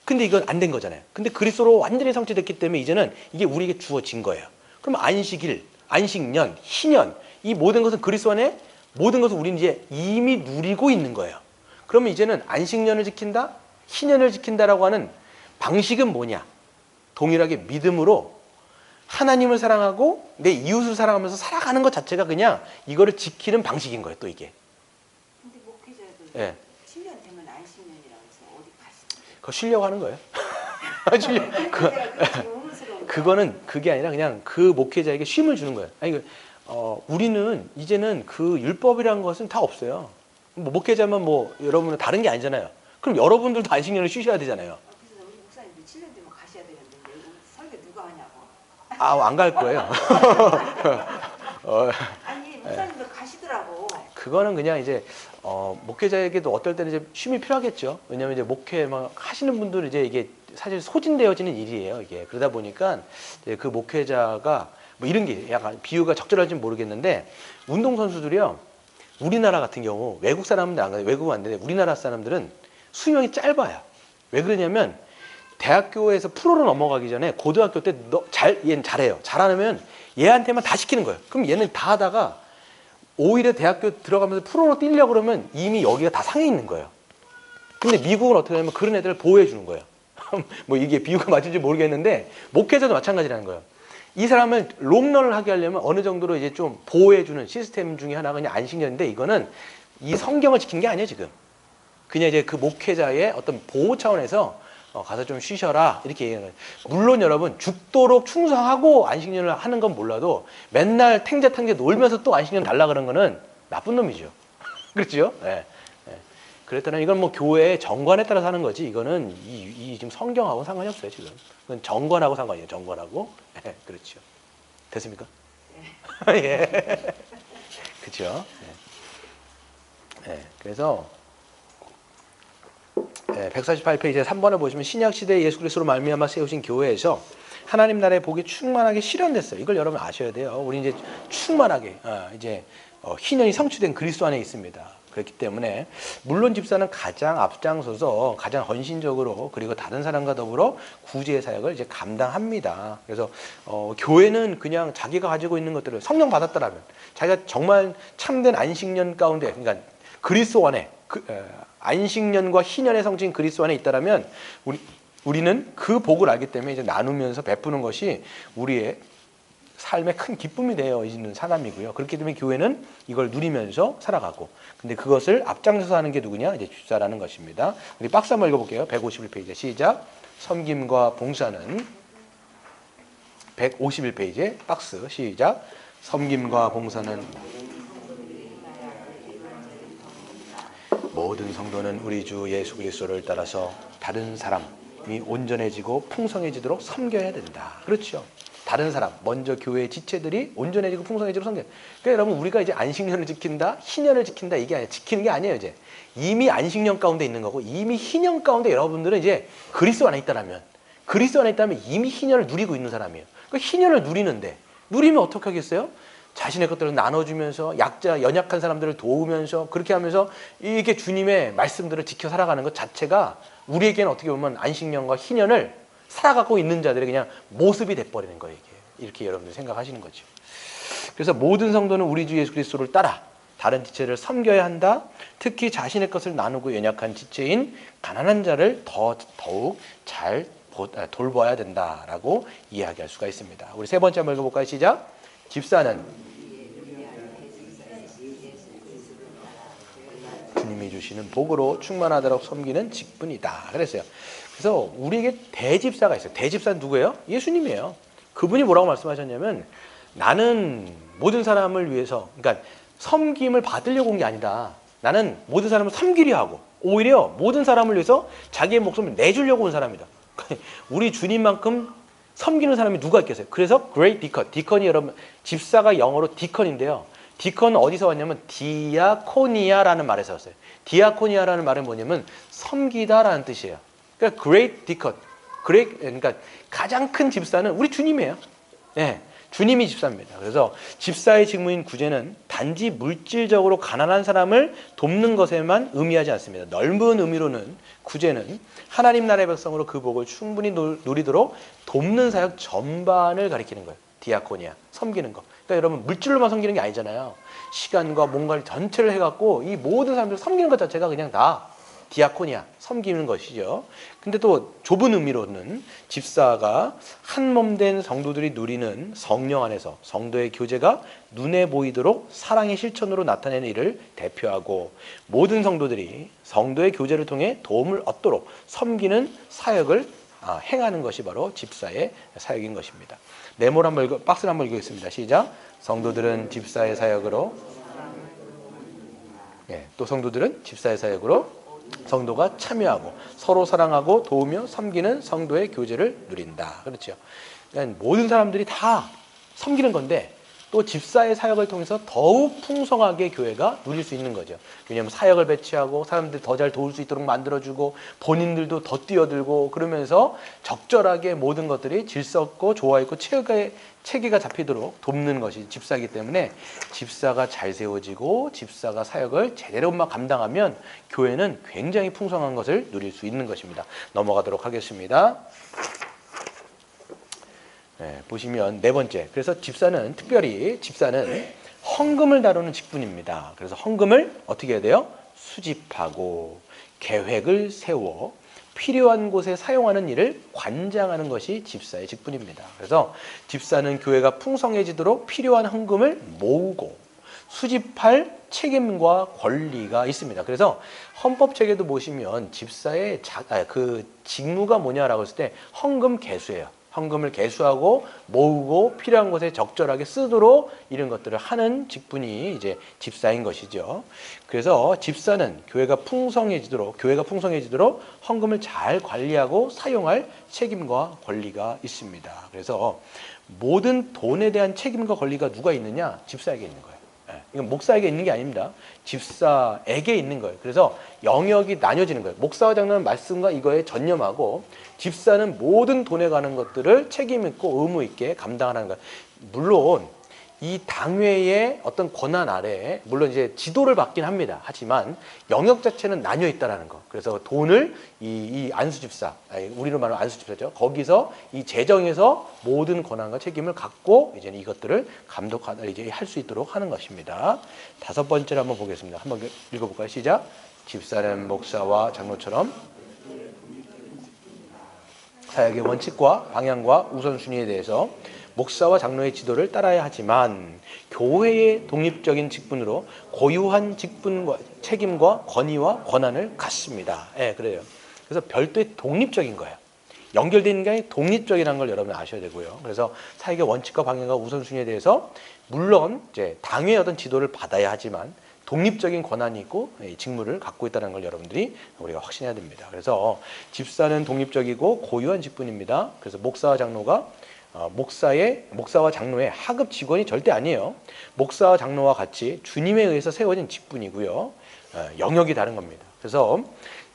Speaker 1: 근데 이건 안 된 거잖아요. 근데 그리스도로 완전히 성취됐기 때문에 이제는 이게 우리에게 주어진 거예요. 그럼 안식일, 안식년, 희년 이 모든 것은 그리스도 안에 모든 것을 우리는 이제 이미 누리고 있는 거예요. 그러면 이제는 안식년을 지킨다, 희년을 지킨다라고 하는 방식은 뭐냐? 동일하게 믿음으로 하나님을 사랑하고 내 이웃을 사랑하면서 살아가는 것 자체가 그냥 이거를 지키는 방식인 거예요. 또 이게.
Speaker 2: 근데 목회자들
Speaker 1: 예.
Speaker 2: 7년 되면 안식년이라고 해서 어디 가시죠?
Speaker 1: 그거 쉬려고 하는 거예요. 그거는 그게 아니라 그냥 그 목회자에게 쉼을 주는 거예요. 아니, 우리는 이제는 그 율법이라는 것은 다 없어요. 뭐 목회자면 뭐 여러분은 다른 게 아니잖아요. 그럼 여러분들도 안식년을 쉬셔야 되잖아요.
Speaker 2: 그래서 우리 목사님도 7년 되면 가셔야 되는데 설교 누가 하냐고.
Speaker 1: 안 갈 거예요.
Speaker 2: 아니 목사님도 가시더라고.
Speaker 1: 그거는 그냥 이제 목회자에게도 어떨 때는 이제 쉼이 필요하겠죠. 왜냐하면 이제 목회 막 하시는 분들은 이제 이게 사실 소진되어지는 일이에요. 이게 그러다 보니까 이제 그 목회자가 뭐 이런 게 약간 비유가 적절할지는 모르겠는데 운동 선수들이요. 우리나라 같은 경우 외국 사람들 안 가요. 외국은 안 되는데 우리나라 사람들은 수명이 짧아요. 왜 그러냐면 대학교에서 프로로 넘어가기 전에 고등학교 때 얘는 잘해요. 잘하면 얘한테만 다 시키는 거예요. 그럼 얘는 다 하다가 오히려 대학교 들어가면서 프로로 뛰려고 그러면 이미 여기가 다 상해 있는 거예요. 근데 미국은 어떻게 하냐면 그런 애들을 보호해 주는 거예요. 뭐 이게 비유가 맞을지 모르겠는데 목회자도 마찬가지라는 거예요. 이 사람을 롱런을 하게 하려면 어느 정도로 이제 좀 보호해 주는 시스템 중에 하나가 그냥 안식년인데 이거는 이 성경을 지킨 게 아니에요, 지금. 그냥 이제 그 목회자의 어떤 보호 차원에서 가서 좀 쉬셔라 이렇게 얘기하는 거예요. 물론 여러분 죽도록 충성하고 안식년을 하는 건 몰라도 맨날 탱자탱자 놀면서 또 안식년 달라 그런 거는 나쁜 놈이죠. 그렇죠? 네. 네. 그랬더니 이건 뭐 교회의 정관에 따라 사는 거지 이거는 이 지금 성경하고 상관이 없어요 지금. 그건 정관하고 상관이에요. 정관하고. 네. 그렇죠. 됐습니까? 네. 예. 그렇죠. 네. 네. 그래서 148페이지 3번을 보시면 신약시대에 예수 그리스도로 말미암아 세우신 교회에서 하나님 나라의 복이 충만하게 실현됐어요. 이걸 여러분 아셔야 돼요. 우리 이제 충만하게 이제 희년이 성취된 그리스도 안에 있습니다. 그렇기 때문에 물론 집사는 가장 앞장서서 가장 헌신적으로 그리고 다른 사람과 더불어 구제의 사역을 이제 감당합니다. 그래서 교회는 그냥 자기가 가지고 있는 것들을 성령 받았다라면 자기가 정말 참된 안식년 가운데 그러니까 그리스도 안에 안식년과 희년의 성취인 그리스도 안에 있다라면 우리는 그 복을 알기 때문에 이제 나누면서 베푸는 것이 우리의 삶의 큰 기쁨이 되어 있는 사람이고요. 그렇기 때문에 교회는 이걸 누리면서 살아가고, 근데 그것을 앞장서서 하는 게 누구냐? 이제 집사라는 것입니다. 우리 박스 한번 읽어볼게요. 151페이지 시작. 섬김과 봉사는 151페이지 박스 시작. 섬김과 봉사는 모든 성도는 우리 주 예수 그리스도를 따라서 다른 사람이 온전해지고 풍성해지도록 섬겨야 된다. 그렇죠. 다른 사람, 먼저 교회의 지체들이 온전해지고 풍성해지도록 섬겨야 된다. 그러니까 여러분 우리가 이제 안식년을 지킨다, 희년을 지킨다 이게 아니라 지키는 게 아니에요. 이제 이미 안식년 가운데 있는 거고 이미 희년 가운데 여러분들은 이제 그리스도 안에 있다라면 이미 희년을 누리고 있는 사람이에요. 그 희년을 누리는데 누리면 어떻게 하겠어요? 자신의 것들을 나눠주면서 연약한 사람들을 도우면서 그렇게 하면서 이게 주님의 말씀들을 지켜 살아가는 것 자체가 우리에게는 어떻게 보면 안식년과 희년을 살아가고 있는 자들의 그냥 모습이 돼버리는 거예요. 이렇게 여러분들이 생각하시는 거죠. 그래서 모든 성도는 우리 주 예수 그리스도를 따라 다른 지체를 섬겨야 한다. 특히 자신의 것을 나누고 연약한 지체인 가난한 자를 더욱 잘 돌봐야 된다라고 이야기할 수가 있습니다. 우리 세 번째 한번 읽어볼까요? 시작. 집사는 주님이 주시는 복으로 충만하도록 섬기는 직분이다. 그랬어요. 그래서 우리에게 대집사가 있어요. 대집사는 누구예요? 예수님이에요. 그분이 뭐라고 말씀하셨냐면 나는 모든 사람을 위해서 그러니까 섬김을 받으려고 온 게 아니다. 나는 모든 사람을 섬기려 하고 오히려 모든 사람을 위해서 자기의 목숨을 내주려고 온 사람이다. 우리 주님만큼 섬기는 사람이 누가 있겠어요? 그래서 great deacon, 디컨이 여러분 집사가 영어로 디컨인데요. 디컨은 어디서 왔냐면 디아코니아라는 말에서 왔어요. 디아코니아라는 말은 뭐냐면 섬기다라는 뜻이에요. 그러니까 great deacon, 그러니까 가장 큰 집사는 우리 주님이에요. 네, 주님이 집사입니다. 그래서 집사의 직무인 구제는 단지 물질적으로 가난한 사람을 돕는 것에만 의미하지 않습니다. 넓은 의미로는 구제는 하나님 나라의 백성으로 그 복을 충분히 누리도록 돕는 사역 전반을 가리키는 거예요. 디아코니아, 섬기는 거. 그러니까 여러분 물질로만 섬기는 게 아니잖아요. 시간과 뭔가를 전체를 해갖고 이 모든 사람들 섬기는 것 자체가 그냥 다 디아코니아, 섬기는 것이죠. 근데 또 좁은 의미로는 집사가 한 몸 된 성도들이 누리는 성령 안에서 성도의 교제가 눈에 보이도록 사랑의 실천으로 나타내는 일을 대표하고 모든 성도들이 성도의 교제를 통해 도움을 얻도록 섬기는 사역을 행하는 것이 바로 집사의 사역인 것입니다. 네모를 한번 박스를 한번 읽겠습니다. 시작. 성도들은 집사의 사역으로 또 성도들은 집사의 사역으로 성도가 참여하고 서로 사랑하고 도우며 섬기는 성도의 교제를 누린다. 그렇죠. 그러니까 모든 사람들이 다 섬기는 건데 또 집사의 사역을 통해서 더욱 풍성하게 교회가 누릴 수 있는 거죠. 왜냐하면 사역을 배치하고 사람들 더 잘 도울 수 있도록 만들어주고 본인들도 더 뛰어들고 그러면서 적절하게 모든 것들이 질서 있고 조화 있고 체계가 잡히도록 돕는 것이 집사이기 때문에 집사가 잘 세워지고 집사가 사역을 제대로만 감당하면 교회는 굉장히 풍성한 것을 누릴 수 있는 것입니다. 넘어가도록 하겠습니다. 네, 보시면 네 번째. 그래서 집사는 특별히 헌금을 다루는 직분입니다. 그래서 헌금을 어떻게 해야 돼요? 수집하고 계획을 세워 필요한 곳에 사용하는 일을 관장하는 것이 집사의 직분입니다. 그래서 집사는 교회가 풍성해지도록 필요한 헌금을 모으고 수집할 책임과 권리가 있습니다. 그래서 헌법책에도 보시면 집사의 그 직무가 뭐냐라고 했을 때 헌금 개수예요. 헌금을 개수하고 모으고 필요한 곳에 적절하게 쓰도록 이런 것들을 하는 직분이 이제 집사인 것이죠. 그래서 집사는 교회가 풍성해지도록 헌금을 잘 관리하고 사용할 책임과 권리가 있습니다. 그래서 모든 돈에 대한 책임과 권리가 누가 있느냐? 집사에게 있는 거예요. 이건 목사에게 있는 게 아닙니다. 집사에게 있는 거예요. 그래서 영역이 나뉘어지는 거예요. 목사와 장로는 말씀과 이거에 전념하고 집사는 모든 돈에 가는 것들을 책임 있고 의무 있게 감당하는 거예요. 물론 이 당회의 어떤 권한 아래에 물론 이제 지도를 받긴 합니다. 하지만 영역 자체는 나뉘어 있다라는 거. 그래서 돈을 이 안수집사, 우리로 말하면 안수집사죠. 거기서 이 재정에서 모든 권한과 책임을 갖고 이제 이것들을 감독하다 이제 할 수 있도록 하는 것입니다. 다섯 번째로 한번 보겠습니다. 한번 읽어볼까요? 시작. 집사는 목사와 장로처럼 사역의 원칙과 방향과 우선순위에 대해서 목사와 장로의 지도를 따라야 하지만 교회의 독립적인 직분으로 고유한 직분과 책임과 권위와 권한을 갖습니다. 그래요. 그래서 별도의 독립적인 거예요. 연결되어 있는 게 아니라 독립적이라는 걸 여러분 아셔야 되고요. 그래서 사역의 원칙과 방향과 우선순위에 대해서 물론 이제 당회의 어떤 지도를 받아야 하지만 독립적인 권한이 있고 직무를 갖고 있다는 걸 여러분들이 우리가 확신해야 됩니다. 그래서 집사는 독립적이고 고유한 직분입니다. 그래서 목사와 장로가 목사와 장로의 하급 직원이 절대 아니에요. 목사와 장로와 같이 주님에 의해서 세워진 직분이고요. 영역이 다른 겁니다. 그래서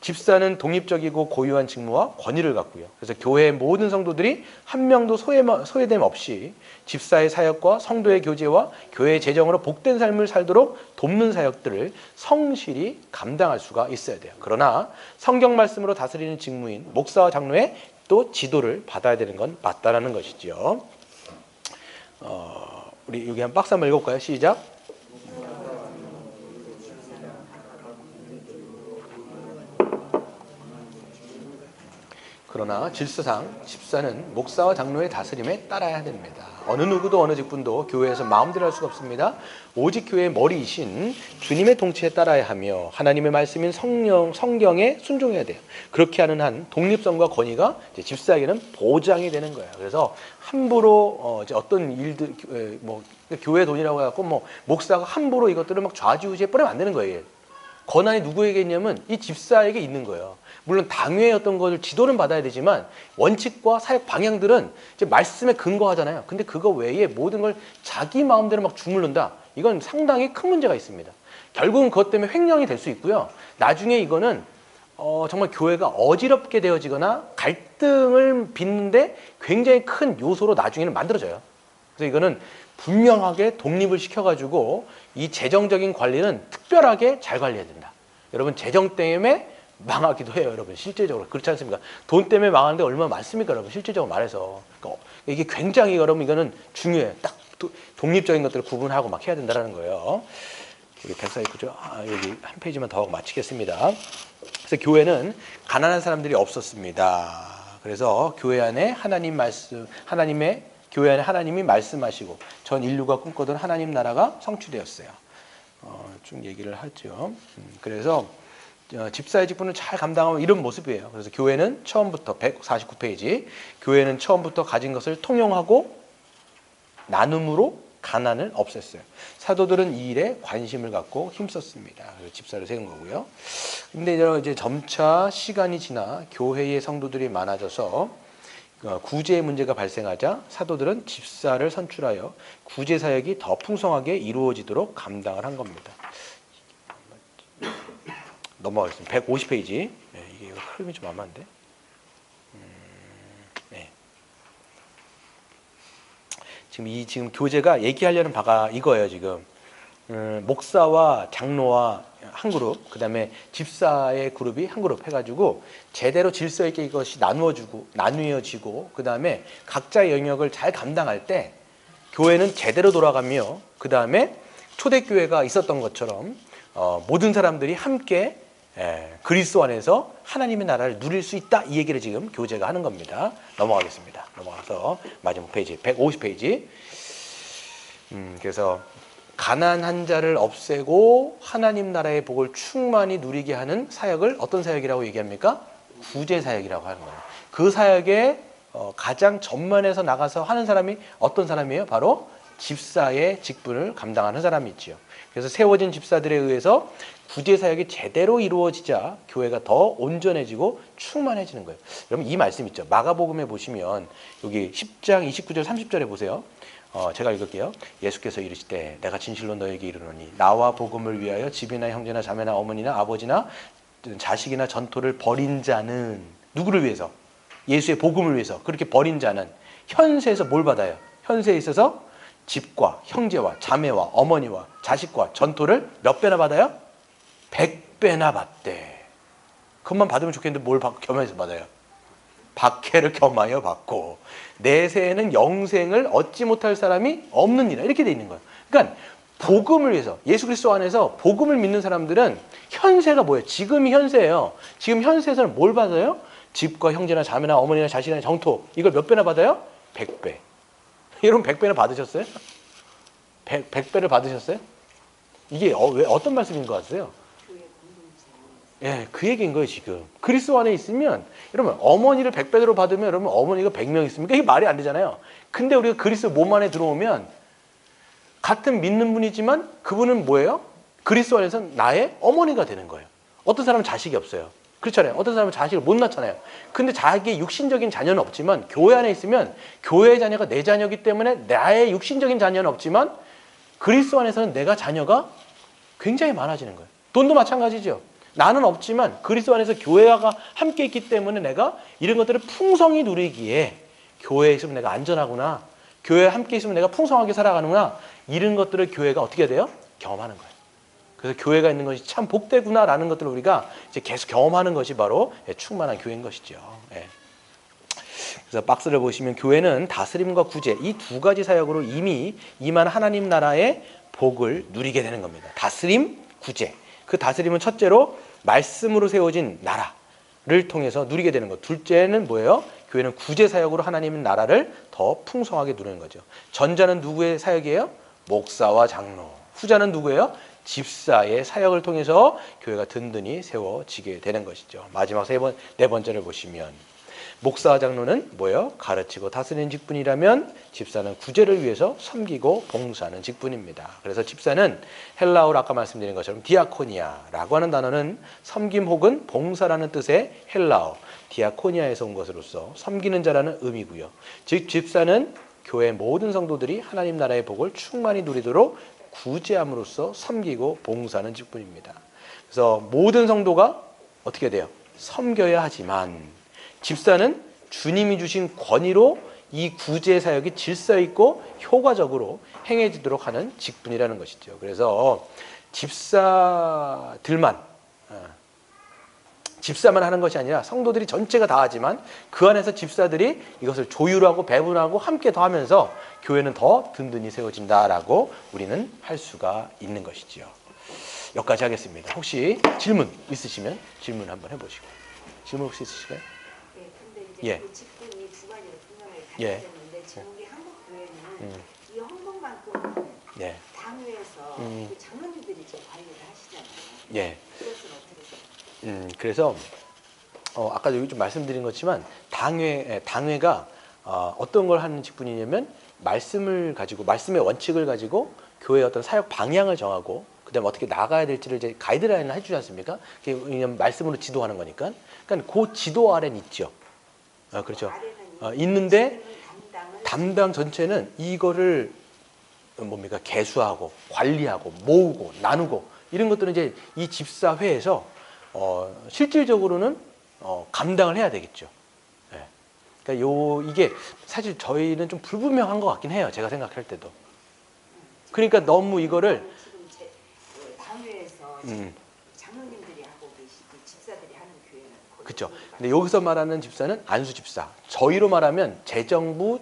Speaker 1: 집사는 독립적이고 고유한 직무와 권위를 갖고요. 그래서 교회의 모든 성도들이 한 명도 소외됨 없이 집사의 사역과 성도의 교제와 교회의 재정으로 복된 삶을 살도록 돕는 사역들을 성실히 감당할 수가 있어야 돼요. 그러나 성경 말씀으로 다스리는 직무인 목사와 장로의 또 지도를 받아야 되는 건 맞다라는 것이죠. 우리 여기 한 박스 한번 읽어볼까요? 시작. 그러나 질서상 집사는 목사와 장로의 다스림에 따라야 됩니다. 어느 누구도 어느 직분도 교회에서 마음대로 할 수가 없습니다. 오직 교회의 머리이신 주님의 통치에 따라야 하며 하나님의 말씀인 성경에 순종해야 돼요. 그렇게 하는 한 독립성과 권위가 이제 집사에게는 보장이 되는 거예요. 그래서 함부로 이제 어떤 일들 교회 돈이라고 해갖고 목사가 함부로 이것들을 막 좌지우지에 뿌리면 안 되는 거예요. 권한이 누구에게 있냐면 이 집사에게 있는 거예요. 물론 당회의 어떤 것을 지도는 받아야 되지만 원칙과 사역 방향들은 이제 말씀에 근거하잖아요. 근데 그거 외에 모든 걸 자기 마음대로 막 주물른다. 이건 상당히 큰 문제가 있습니다. 결국은 그것 때문에 횡령이 될 수 있고요. 나중에 이거는 정말 교회가 어지럽게 되어지거나 갈등을 빚는데 굉장히 큰 요소로 나중에는 만들어져요. 그래서 이거는 분명하게 독립을 시켜가지고 이 재정적인 관리는 특별하게 잘 관리해야 된다. 여러분 재정 때문에 망하기도 해요. 여러분 실제적으로 그렇지 않습니까? 돈 때문에 망하는데 얼마나 많습니까? 여러분 실제적으로 말해서 이게 굉장히 여러분 이거는 중요해요. 딱 독립적인 것들을 구분하고 막 해야 된다는 거예요. 우리 백사이 구조 여기 한 페이지만 더 하고 마치겠습니다. 그래서 교회는 가난한 사람들이 없었습니다. 그래서 교회 안에 하나님 말씀 교회 안에 하나님이 말씀하시고 전 인류가 꿈꾸던 하나님 나라가 성취되었어요. 쭉 얘기를 하죠. 그래서 집사의 직분을 잘 감당하면 이런 모습이에요. 그래서 교회는 처음부터 149페이지 교회는 처음부터 가진 것을 통용하고 나눔으로 가난을 없앴어요. 사도들은 이 일에 관심을 갖고 힘썼습니다. 그래서 집사를 세운 거고요. 근데 이제 점차 시간이 지나 교회의 성도들이 많아져서 구제의 문제가 발생하자 사도들은 집사를 선출하여 구제 사역이 더 풍성하게 이루어지도록 감당을 한 겁니다. 넘어가겠습니다. 150페이지. 네, 이게 흐름이 좀 암한데. 네. 지금 교재가 얘기하려는 바가 이거예요. 지금 목사와 장로와 한 그룹, 그 다음에 집사의 그룹이 한 그룹 해가지고 제대로 질서 있게 이것이 나누어지고 그 다음에 각자의 영역을 잘 감당할 때 교회는 제대로 돌아가며 그 다음에 초대교회가 있었던 것처럼 모든 사람들이 함께 그리스도 안에서 하나님의 나라를 누릴 수 있다. 이 얘기를 지금 교재가 하는 겁니다. 넘어가겠습니다. 넘어가서 마지막 페이지 150페이지. 그래서 가난한 자를 없애고 하나님 나라의 복을 충만히 누리게 하는 사역을 어떤 사역이라고 얘기합니까? 구제 사역이라고 하는 거예요. 그 사역에 가장 전면에서 나가서 하는 사람이 어떤 사람이에요? 바로 집사의 직분을 감당하는 사람이 있지요. 그래서 세워진 집사들에 의해서 구제 사역이 제대로 이루어지자 교회가 더 온전해지고 충만해지는 거예요. 여러분 이 말씀 있죠. 마가복음에 보시면 여기 10장 29절 30절에 보세요. 제가 읽을게요. 예수께서 이르시되 내가 진실로 너에게 이르노니 나와 복음을 위하여 집이나 형제나 자매나 어머니나 아버지나 자식이나 전토를 벌인 자는 누구를 위해서? 예수의 복음을 위해서 그렇게 벌인 자는 현세에서 뭘 받아요? 현세에 있어서 집과 형제와 자매와 어머니와 자식과 전토를 몇 배나 받아요? 100배나 받대. 그것만 받으면 좋겠는데 뭘 겸해서 받아요? 박해를 겸하여 받고 내세에는 영생을 얻지 못할 사람이 없느니라. 이렇게 돼 있는 거예요. 그러니까 복음을 위해서 예수 그리스도 안에서 복음을 믿는 사람들은 현세가 뭐예요? 지금이 현세예요. 지금 현세에서는 뭘 받아요? 집과 형제나 자매나 어머니나 자식이나 정토. 이걸 몇 배나 받아요? 100배. 여러분 100배나 받으셨어요? 100배를 받으셨어요? 이게 왜 어떤 말씀인 것 같으세요? 예, 그 얘기인 거예요, 지금. 그리스도 안에 있으면, 여러분, 어머니를 100배로 받으면, 여러분, 어머니가 100명 있습니까? 이게 말이 안 되잖아요. 근데 우리가 그리스도 몸 안에 들어오면, 같은 믿는 분이지만, 그분은 뭐예요? 그리스도 안에서는 나의 어머니가 되는 거예요. 어떤 사람은 자식이 없어요. 그렇잖아요. 어떤 사람은 자식을 못 낳잖아요. 근데 자기의 육신적인 자녀는 없지만 교회 안에 있으면 교회의 자녀가 내 자녀이기 때문에 나의 육신적인 자녀는 없지만 그리스도 안에서는 내가 자녀가 굉장히 많아지는 거예요. 돈도 마찬가지죠. 나는 없지만 그리스도 안에서 교회가 함께 있기 때문에 내가 이런 것들을 풍성히 누리기에 교회에 있으면 내가 안전하구나. 교회에 함께 있으면 내가 풍성하게 살아가는구나. 이런 것들을 교회가 어떻게 돼요? 경험하는 거예요. 그래서 교회가 있는 것이 참 복되구나라는 것들을 우리가 이제 계속 경험하는 것이 바로 충만한 교회인 것이죠. 예. 그래서 박스를 보시면 교회는 다스림과 구제 이 두 가지 사역으로 이미 임한 하나님 나라의 복을 누리게 되는 겁니다. 다스림, 구제. 그 다스림은 첫째로 말씀으로 세워진 나라를 통해서 누리게 되는 것. 둘째는 뭐예요? 교회는 구제 사역으로 하나님 나라를 더 풍성하게 누리는 거죠. 전자는 누구의 사역이에요? 목사와 장로. 후자는 누구예요? 집사의 사역을 통해서 교회가 든든히 세워지게 되는 것이죠. 마지막 네 번째를 보시면 목사와 장로는 뭐예요? 가르치고 다스리는 직분이라면 집사는 구제를 위해서 섬기고 봉사하는 직분입니다. 그래서 집사는 헬라어로 아까 말씀드린 것처럼 디아코니아라고 하는 단어는 섬김 혹은 봉사라는 뜻의 헬라어 디아코니아에서 온 것으로서 섬기는 자라는 의미고요. 즉 집사는 교회 모든 성도들이 하나님 나라의 복을 충만히 누리도록 구제함으로써 섬기고 봉사하는 직분입니다. 그래서 모든 성도가 어떻게 돼요? 섬겨야 하지만 집사는 주님이 주신 권위로 이 구제 사역이 질서 있고 효과적으로 행해지도록 하는 직분이라는 것이죠. 그래서 집사만 하는 것이 아니라 성도들이 전체가 다 하지만 그 안에서 집사들이 이것을 조율하고 배분하고 함께 더 하면서 교회는 더 든든히 세워진다라고 우리는 할 수가 있는 것이죠. 여기까지 하겠습니다. 혹시 질문 있으시면 질문 한번 해보시고. 질문 혹시 있으실까요?
Speaker 2: 네, 근데 이제
Speaker 1: 예.
Speaker 2: 그 직분이 두 가지로 분명하게
Speaker 1: 예.
Speaker 2: 가르쳤는데 지금 우리 한국 교회는 이 헌금만큼은
Speaker 1: 예.
Speaker 2: 당회에서 그 장로님들이 지금 관리를 하시잖아요.
Speaker 1: 예.
Speaker 2: 그것은 어떻게 돼요?
Speaker 1: 그래서 아까도 여기 좀 말씀드린 것지만 당회가 어떤 걸 하는 직분이냐면 말씀을 가지고 말씀의 원칙을 가지고 교회의 어떤 사역 방향을 정하고 그다음에 어떻게 나가야 될지를 이제 가이드라인을 해주지 않습니까? 그게 왜냐면 말씀으로 지도하는 거니까. 그러니까 그 지도 아래는 있죠. 그렇죠. 있는데 담당 전체는 이거를 뭡니까 개수하고 관리하고 모으고 나누고 이런 것들은 이제 이 집사회에서 실질적으로는 감당을 해야 되겠죠. 예. 그러니까 이게 사실 저희는 좀 불분명한 것 같긴 해요. 제가 생각할 때도. 그러니까 너무 이거를
Speaker 2: 지금 그 당회에서 장로님들이 하고 계시고 집사들이 하는 교회는
Speaker 1: 그렇죠. 근데 여기서 말하는 집사는 안수 집사. 저희로 말하면 재정부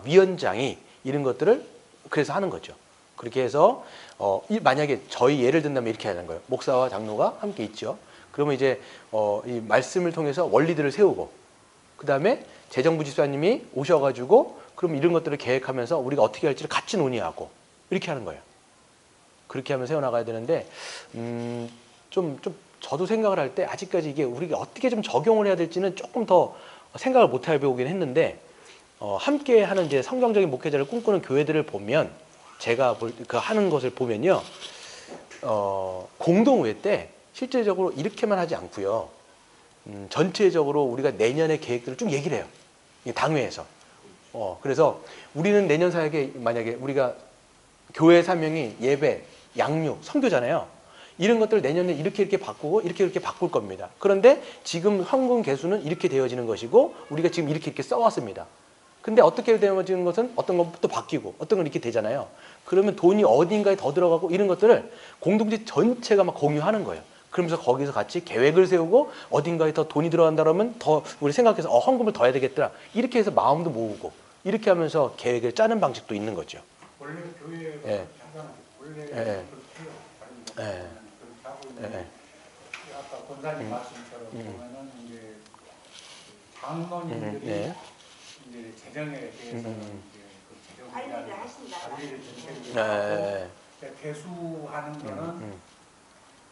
Speaker 1: 위원장이 이런 것들을 그래서 하는 거죠. 그렇게 해서 만약에 저희 예를 든다면 이렇게 하는 거예요. 목사와 장로가 함께 있죠. 그러면 이제 이 말씀을 통해서 원리들을 세우고 그 다음에 재정부 집사님이 오셔가지고 그럼 이런 것들을 계획하면서 우리가 어떻게 할지를 같이 논의하고 이렇게 하는 거예요. 그렇게 하면 세워나가야 되는데 좀 저도 생각을 할 때 아직까지 이게 우리가 어떻게 좀 적용을 해야 될지는 조금 더 생각을 못 해보긴 했는데 함께 하는 이제 성경적인 목회자를 꿈꾸는 교회들을 보면 제가 그 하는 것을 보면요 공동회 때 실질적으로 이렇게만 하지 않고요 전체적으로 우리가 내년의 계획들을 쭉 얘기를 해요 이 당회에서 그래서 우리는 내년 사역에 만약에 우리가 교회 사명이 예배, 양육, 선교잖아요. 이런 것들 내년에 이렇게 바꾸고 이렇게 바꿀 겁니다. 그런데 지금 헌금 개수는 이렇게 되어지는 것이고 우리가 지금 이렇게 써왔습니다. 근데 어떻게 되어지는 것은 어떤 건 또 바뀌고 어떤 건 이렇게 되잖아요. 그러면 돈이 어딘가에 더 들어가고 이런 것들을 공동체 전체가 막 공유하는 거예요. 그러면서 거기서 같이 계획을 세우고 어딘가에 더 돈이 들어간다 그러면 더 우리 생각해서 헌금을 더 해야 되겠더라. 이렇게 해서 마음도 모으고 이렇게 하면서 계획을 짜는 방식도 있는 거죠.
Speaker 3: 원래 교회가
Speaker 1: 예.
Speaker 3: 원래
Speaker 1: 예.
Speaker 3: 그렇게 하고 있는데 아까 권사님 말씀처럼 보면은 이제 장로님들이
Speaker 1: 네.
Speaker 3: 이제 재정에 대해서 이제 그 재정
Speaker 2: 관리를 하신다.
Speaker 3: 관리를 전체적으로
Speaker 1: 네.
Speaker 3: 하고 개수하는 거는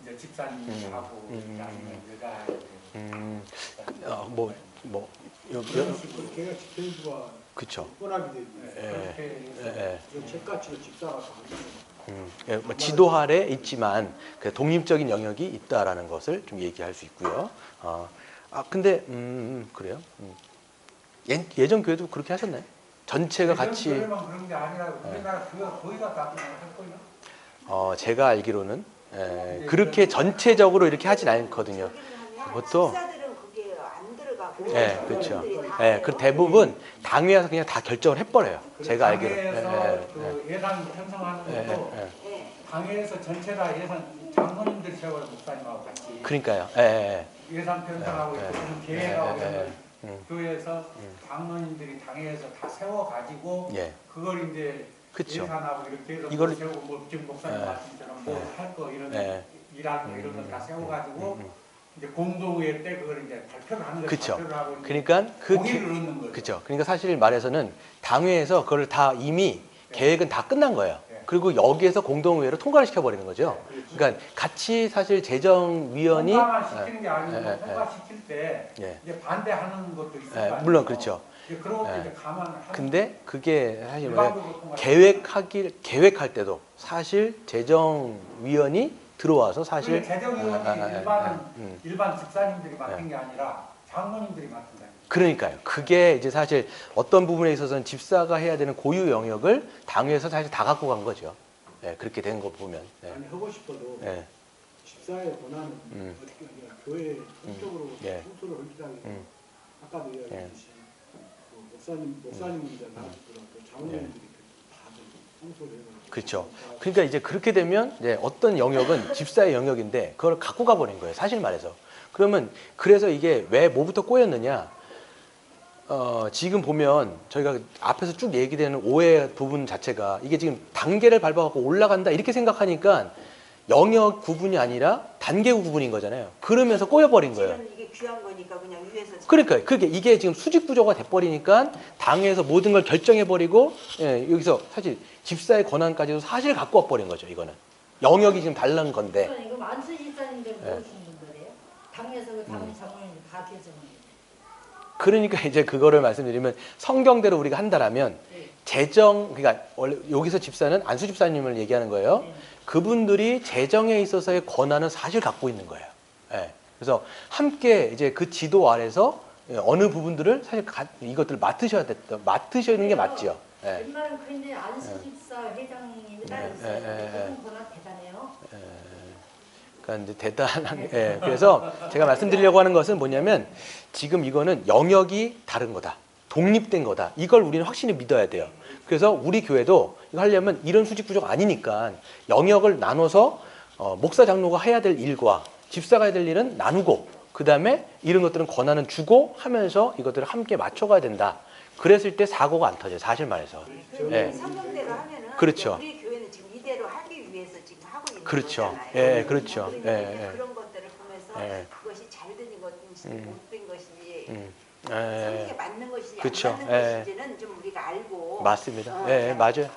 Speaker 3: 이제 집사님이 하고 아니면 여자
Speaker 4: 그런 식으로 걔가 집행부가
Speaker 1: 그쵸.
Speaker 4: 뻔하게 되죠.
Speaker 1: 예.
Speaker 4: 책가치로 집사가 다 하는
Speaker 1: 예, 뭐 지도 아래 있지만 그 독립적인 영역이 있다라는 것을 좀 얘기할 수 있고요. 근데 그래요? 예전 교회도 그렇게 하셨나요? 전체가 같이
Speaker 3: 교회만 그런 게 아니라 우리나라 교회가 거의 다 그렇게 할걸요?
Speaker 1: 제가 알기로는 그렇게 전체적으로 이렇게 하진 않거든요. 보통
Speaker 2: 집사들은 그게 안 들어가고
Speaker 1: 예, 그렇죠.
Speaker 2: 어른들이 다 해요.
Speaker 1: 그 대부분 당회에서 그냥 다 결정을 해버려요. 제가 알기로.
Speaker 3: 당회에서 그 예산 편성하는 것도
Speaker 2: 예.
Speaker 3: 당회에서 전체 다 예산 장로님들이 세워요. 목사님하고 같이
Speaker 1: 그러니까요.
Speaker 3: 예산 편성하고 있고 무슨 계획하고 이런 걸 교회에서
Speaker 1: 음.
Speaker 3: 장로님들이 당회에서 다 세워가지고 그걸 이제
Speaker 1: 그쵸.
Speaker 3: 예산하고 이렇게 해서
Speaker 1: 이걸-
Speaker 3: 세우고 뭐 지금 목사님 말씀처럼 뭐 할 거 이런 일하는 거 이런 거 다 세워가지고 이제 공동회 때 그걸 이제 발표를 하는 거죠.
Speaker 1: 그쵸.
Speaker 3: 발표를 하고 이제
Speaker 1: 그러니까
Speaker 3: 동의를 얻는 거죠.
Speaker 1: 그렇죠. 그러니까 사실 말해서는 당회에서 그걸 다 이미 계획은 다 끝난 거예요. 그리고 여기에서 공동의회로 통과를 시켜버리는 거죠. 그러니까 같이 사실 재정위원이
Speaker 3: 통과만 시키는 게 아니고 통과시킬 때
Speaker 1: 예.
Speaker 3: 이제 반대하는 것도 있을 거 아니에요.
Speaker 1: 물론 그렇죠.
Speaker 3: 이제 그런 것도 이제 감안을 하는
Speaker 1: 근데 그게 사실
Speaker 3: 일반적으로 통과.
Speaker 1: 계획할 때도 사실 재정위원이 들어와서 사실
Speaker 3: 재정위원이 일반 집사님들이 맡은 게 아니라 장로님들이 맡은다.
Speaker 1: 그러니까요. 그게 이제 사실 어떤 부분에 있어서는 집사가 해야 되는 고유 영역을 당회에서 사실 다 갖고 간 거죠. 그렇게 된 거 보면.
Speaker 4: 아니 하고 싶어도
Speaker 1: 네.
Speaker 4: 집사의 권한은 어떻게 하냐 교회 전적으로
Speaker 1: 예.
Speaker 4: 청소를 홀기하게 아까도 이야기했듯이 그 목사님이잖아 그 장로님들이 다들 청소를 해가지고
Speaker 1: 그렇죠. 그러니까 이제 그렇게 되면 이제 어떤 영역은 집사의 영역인데 그걸 갖고 가버린 거예요. 사실 말해서. 그러면 그래서 이게 왜 뭐부터 꼬였느냐? 지금 보면 저희가 앞에서 쭉 얘기되는 오해 부분 자체가 이게 지금 단계를 밟아갖고 올라간다 이렇게 생각하니까 영역 구분이 아니라 단계 구분인 거잖아요. 그러면서 꼬여버린 거예요.
Speaker 2: 지금 이게 귀한 거니까 그냥 위에서
Speaker 1: 그러니까요. 이게 지금 수직 구조가 돼버리니까 당에서 모든 걸 결정해버리고 여기서 사실 집사의 권한까지도 사실 갖고 와버린 거죠. 이거는 영역이 지금 다른 건데.
Speaker 5: 이거 만수 집사님들 모르시는 분들이에요? 당에서 그 당 장로님 다 결정을.
Speaker 1: 그러니까 이제 그거를 말씀드리면 성경대로 우리가 한다라면 그러니까 원래 여기서 집사는 안수 집사님을 얘기하는 거예요. 그분들이 재정에 있어서의 권한은 사실 갖고 있는 거예요. 그래서 함께 이제 그 지도 아래서 어느 부분들을 사실 이것들을 맡으시는 게 맞지요.
Speaker 5: 웬만하면 그런데 안수 집사 회장님이 따로 있어요. 그분 권한 대단해요.
Speaker 1: 그러니까 이제 대단한 그래서 제가 말씀드리려고 하는 것은 뭐냐면 지금 이거는 영역이 다른 거다. 독립된 거다. 이걸 우리는 확실히 믿어야 돼요. 그래서 우리 교회도 이거 하려면 이런 수직 구조가 아니니까 영역을 나눠서 목사 장로가 해야 될 일과 집사가 해야 될 일은 나누고 그다음에 이런 것들은 권한은 주고 하면서 이것들을 함께 맞춰가야 된다. 그랬을 때 사고가 안 터져요. 사실 말해서.
Speaker 2: 성경대로 하면은
Speaker 1: 그렇죠.
Speaker 2: 우리 교회는 지금 이대로 하기 위해서 지금 하고 있는
Speaker 1: 그렇죠.
Speaker 2: 거잖아요.
Speaker 1: 그렇죠.
Speaker 2: 그러니까 그런 것들을 보면서 그것이 잘 된 것인지 못된 것인지 성경에 맞는 것인지
Speaker 1: 그렇죠.
Speaker 2: 안 맞는 것인지는 좀 우리가 알고
Speaker 1: 맞습니다. 맞아요.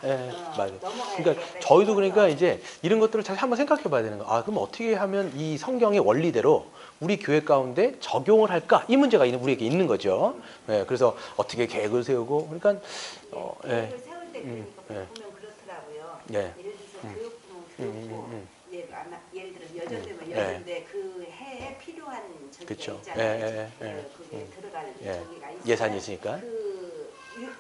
Speaker 1: 맞아요. 그러니까 저희도 그러니까 이제 이런 것들을 잘 한번 생각해 봐야 되는 거. 그럼 어떻게 하면 이 성경의 원리대로 우리 교회 가운데 적용을 할까? 이 문제가 우리에게 있는 거죠. 그래서 어떻게 계획을 세우고 그러니까
Speaker 2: 계획을 세울 때 그러니까 보면 그렇더라고요. 예를 들어서 교육부 예를 들어 여전되면 여전데 그 해에 필요한 저기가
Speaker 1: 그쵸.
Speaker 2: 있잖아요. 그게 들어갈 저기가 있어요.
Speaker 1: 예산이 있으니까.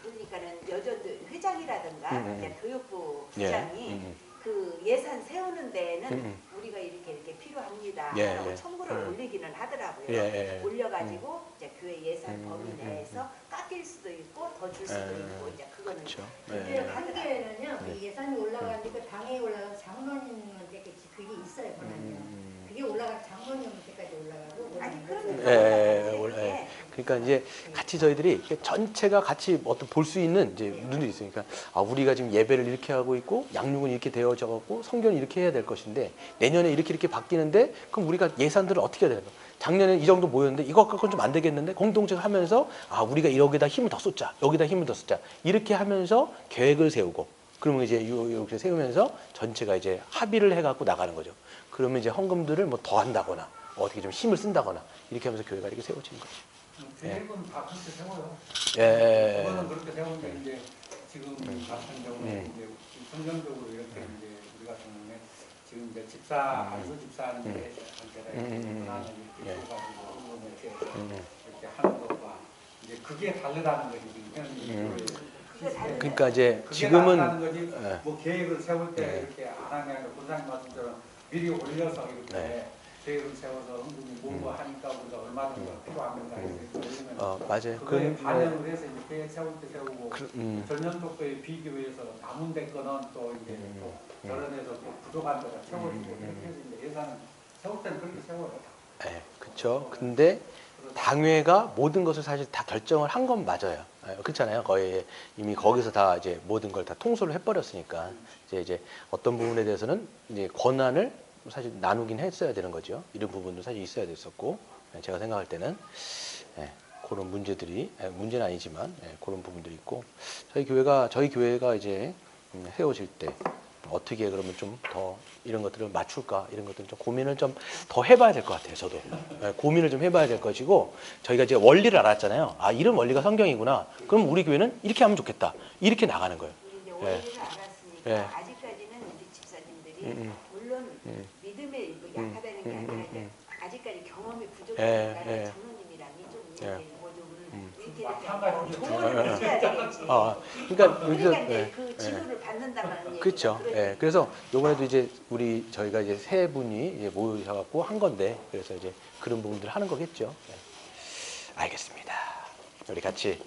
Speaker 2: 그러니까는 여전도 회장이라든가 이제 교육부 부장이
Speaker 1: 예.
Speaker 2: 그 예산 세우는 데에는 우리가 이렇게 필요합니다. 라고 청구를 올리기는 하더라고요. 올려가지고 이제 교회 예산 범위 내에서 깎일 수도 있고 더 줄 수도 있고 이제 그거는
Speaker 5: 근데 한교회는요 이 예산이 올라가니까 당에 올라가서 장로님한테 그게 있어요 권한이. 그게 올라가 장로님한테까지 올라가고.
Speaker 2: 아니 그런
Speaker 1: 그러니까 이제 같이 저희들이 전체가 같이 어떤 볼 수 있는 이제 눈이 있으니까 우리가 지금 예배를 이렇게 하고 있고 양육은 이렇게 되어져 갖고 성경은 이렇게 해야 될 것인데 내년에 이렇게 바뀌는데 그럼 우리가 예산들을 어떻게 해야 되나? 작년에 이 정도 모였는데 이것 갖고는 좀 안 되겠는데 공동체가 하면서 우리가 여기다 힘을 더 쏟자 여기다 힘을 더 쏟자 이렇게 하면서 계획을 세우고 그러면 이제 이렇게 세우면서 전체가 이제 합의를 해갖고 나가는 거죠. 그러면 이제 헌금들을 뭐 더 한다거나 어떻게 좀 힘을 쓴다거나 이렇게 하면서 교회가 이렇게 세워지는 거죠.
Speaker 3: 계획은 다 그렇게 세워요. 그거는 그렇게 세우는데 이제 지금 같은 경우는 이제 성경적으로 이렇게 이제 우리 같은 경우에 지금 이제 집사 안수 집사님한테 권한을 이렇게 줘가지고 이렇게 하는 것과 이제 그게 다르다는 거지 지금.
Speaker 1: 그러니까 이제
Speaker 3: 그게
Speaker 1: 지금은
Speaker 3: 다르다는 거지. 뭐 계획을 세울 때 이렇게 안 하는 게 아니라 본사님 말씀처럼 미리 올려서 이렇게 계획을 세워서 은근히 뭐 하니까 우리가 얼마 정도 필요합니다. 이렇게 올리면
Speaker 1: 맞아요.
Speaker 3: 그거에 반영을 해서 이제 계획 세울 때 세우고
Speaker 1: 그,
Speaker 3: 전년도에 비교해서 남은 데 거는 또 이제 또 결혼해서 또 부족한 데가 채워지고 이렇게 해서 이제 예산을 세울 때는 그렇게 세워요.
Speaker 1: 네, 그렇죠. 근데 당회가 모든 것을 사실 다 결정을 한 건 맞아요. 그렇잖아요. 거의 이미 거기서 다 이제 모든 걸 다 통솔을 해버렸으니까 이제 어떤 부분에 대해서는 이제 권한을 사실 나누긴 했어야 되는 거죠. 이런 부분도 사실 있어야 됐었고 제가 생각할 때는 그런 문제들이 문제는 아니지만 그런 부분들이 있고 저희 교회가 이제 세워질 때 어떻게 그러면 좀 더 이런 것들을 맞출까 이런 것들을 좀 고민을 좀 더 해봐야 될 것 같아요. 저도 고민을 좀 해봐야 될 것이고 저희가 이제 원리를 알았잖아요. 아 이런 원리가 성경이구나. 그럼 우리 교회는 이렇게 하면 좋겠다. 이렇게 나가는 거예요.
Speaker 2: 우리 이제 원리를 알았으니까 아직까지는 우리 집사님들이 물론 믿음에 일부 약하다는 게 아니라 이제 아직까지 경험이 부족하니까 장로님이랑이 좀 이제 이렇게 조언을 해줘야 되겠지.
Speaker 1: 그러니까
Speaker 2: 이제 그 지도를 받는다는 얘기.
Speaker 1: 그렇죠. 그래서 요번에도 이제 저희가 이제 세 분이 이제 모여셔갖고 한 건데 그래서 이제 그런 부분들 하는 거겠죠. 알겠습니다. 우리 같이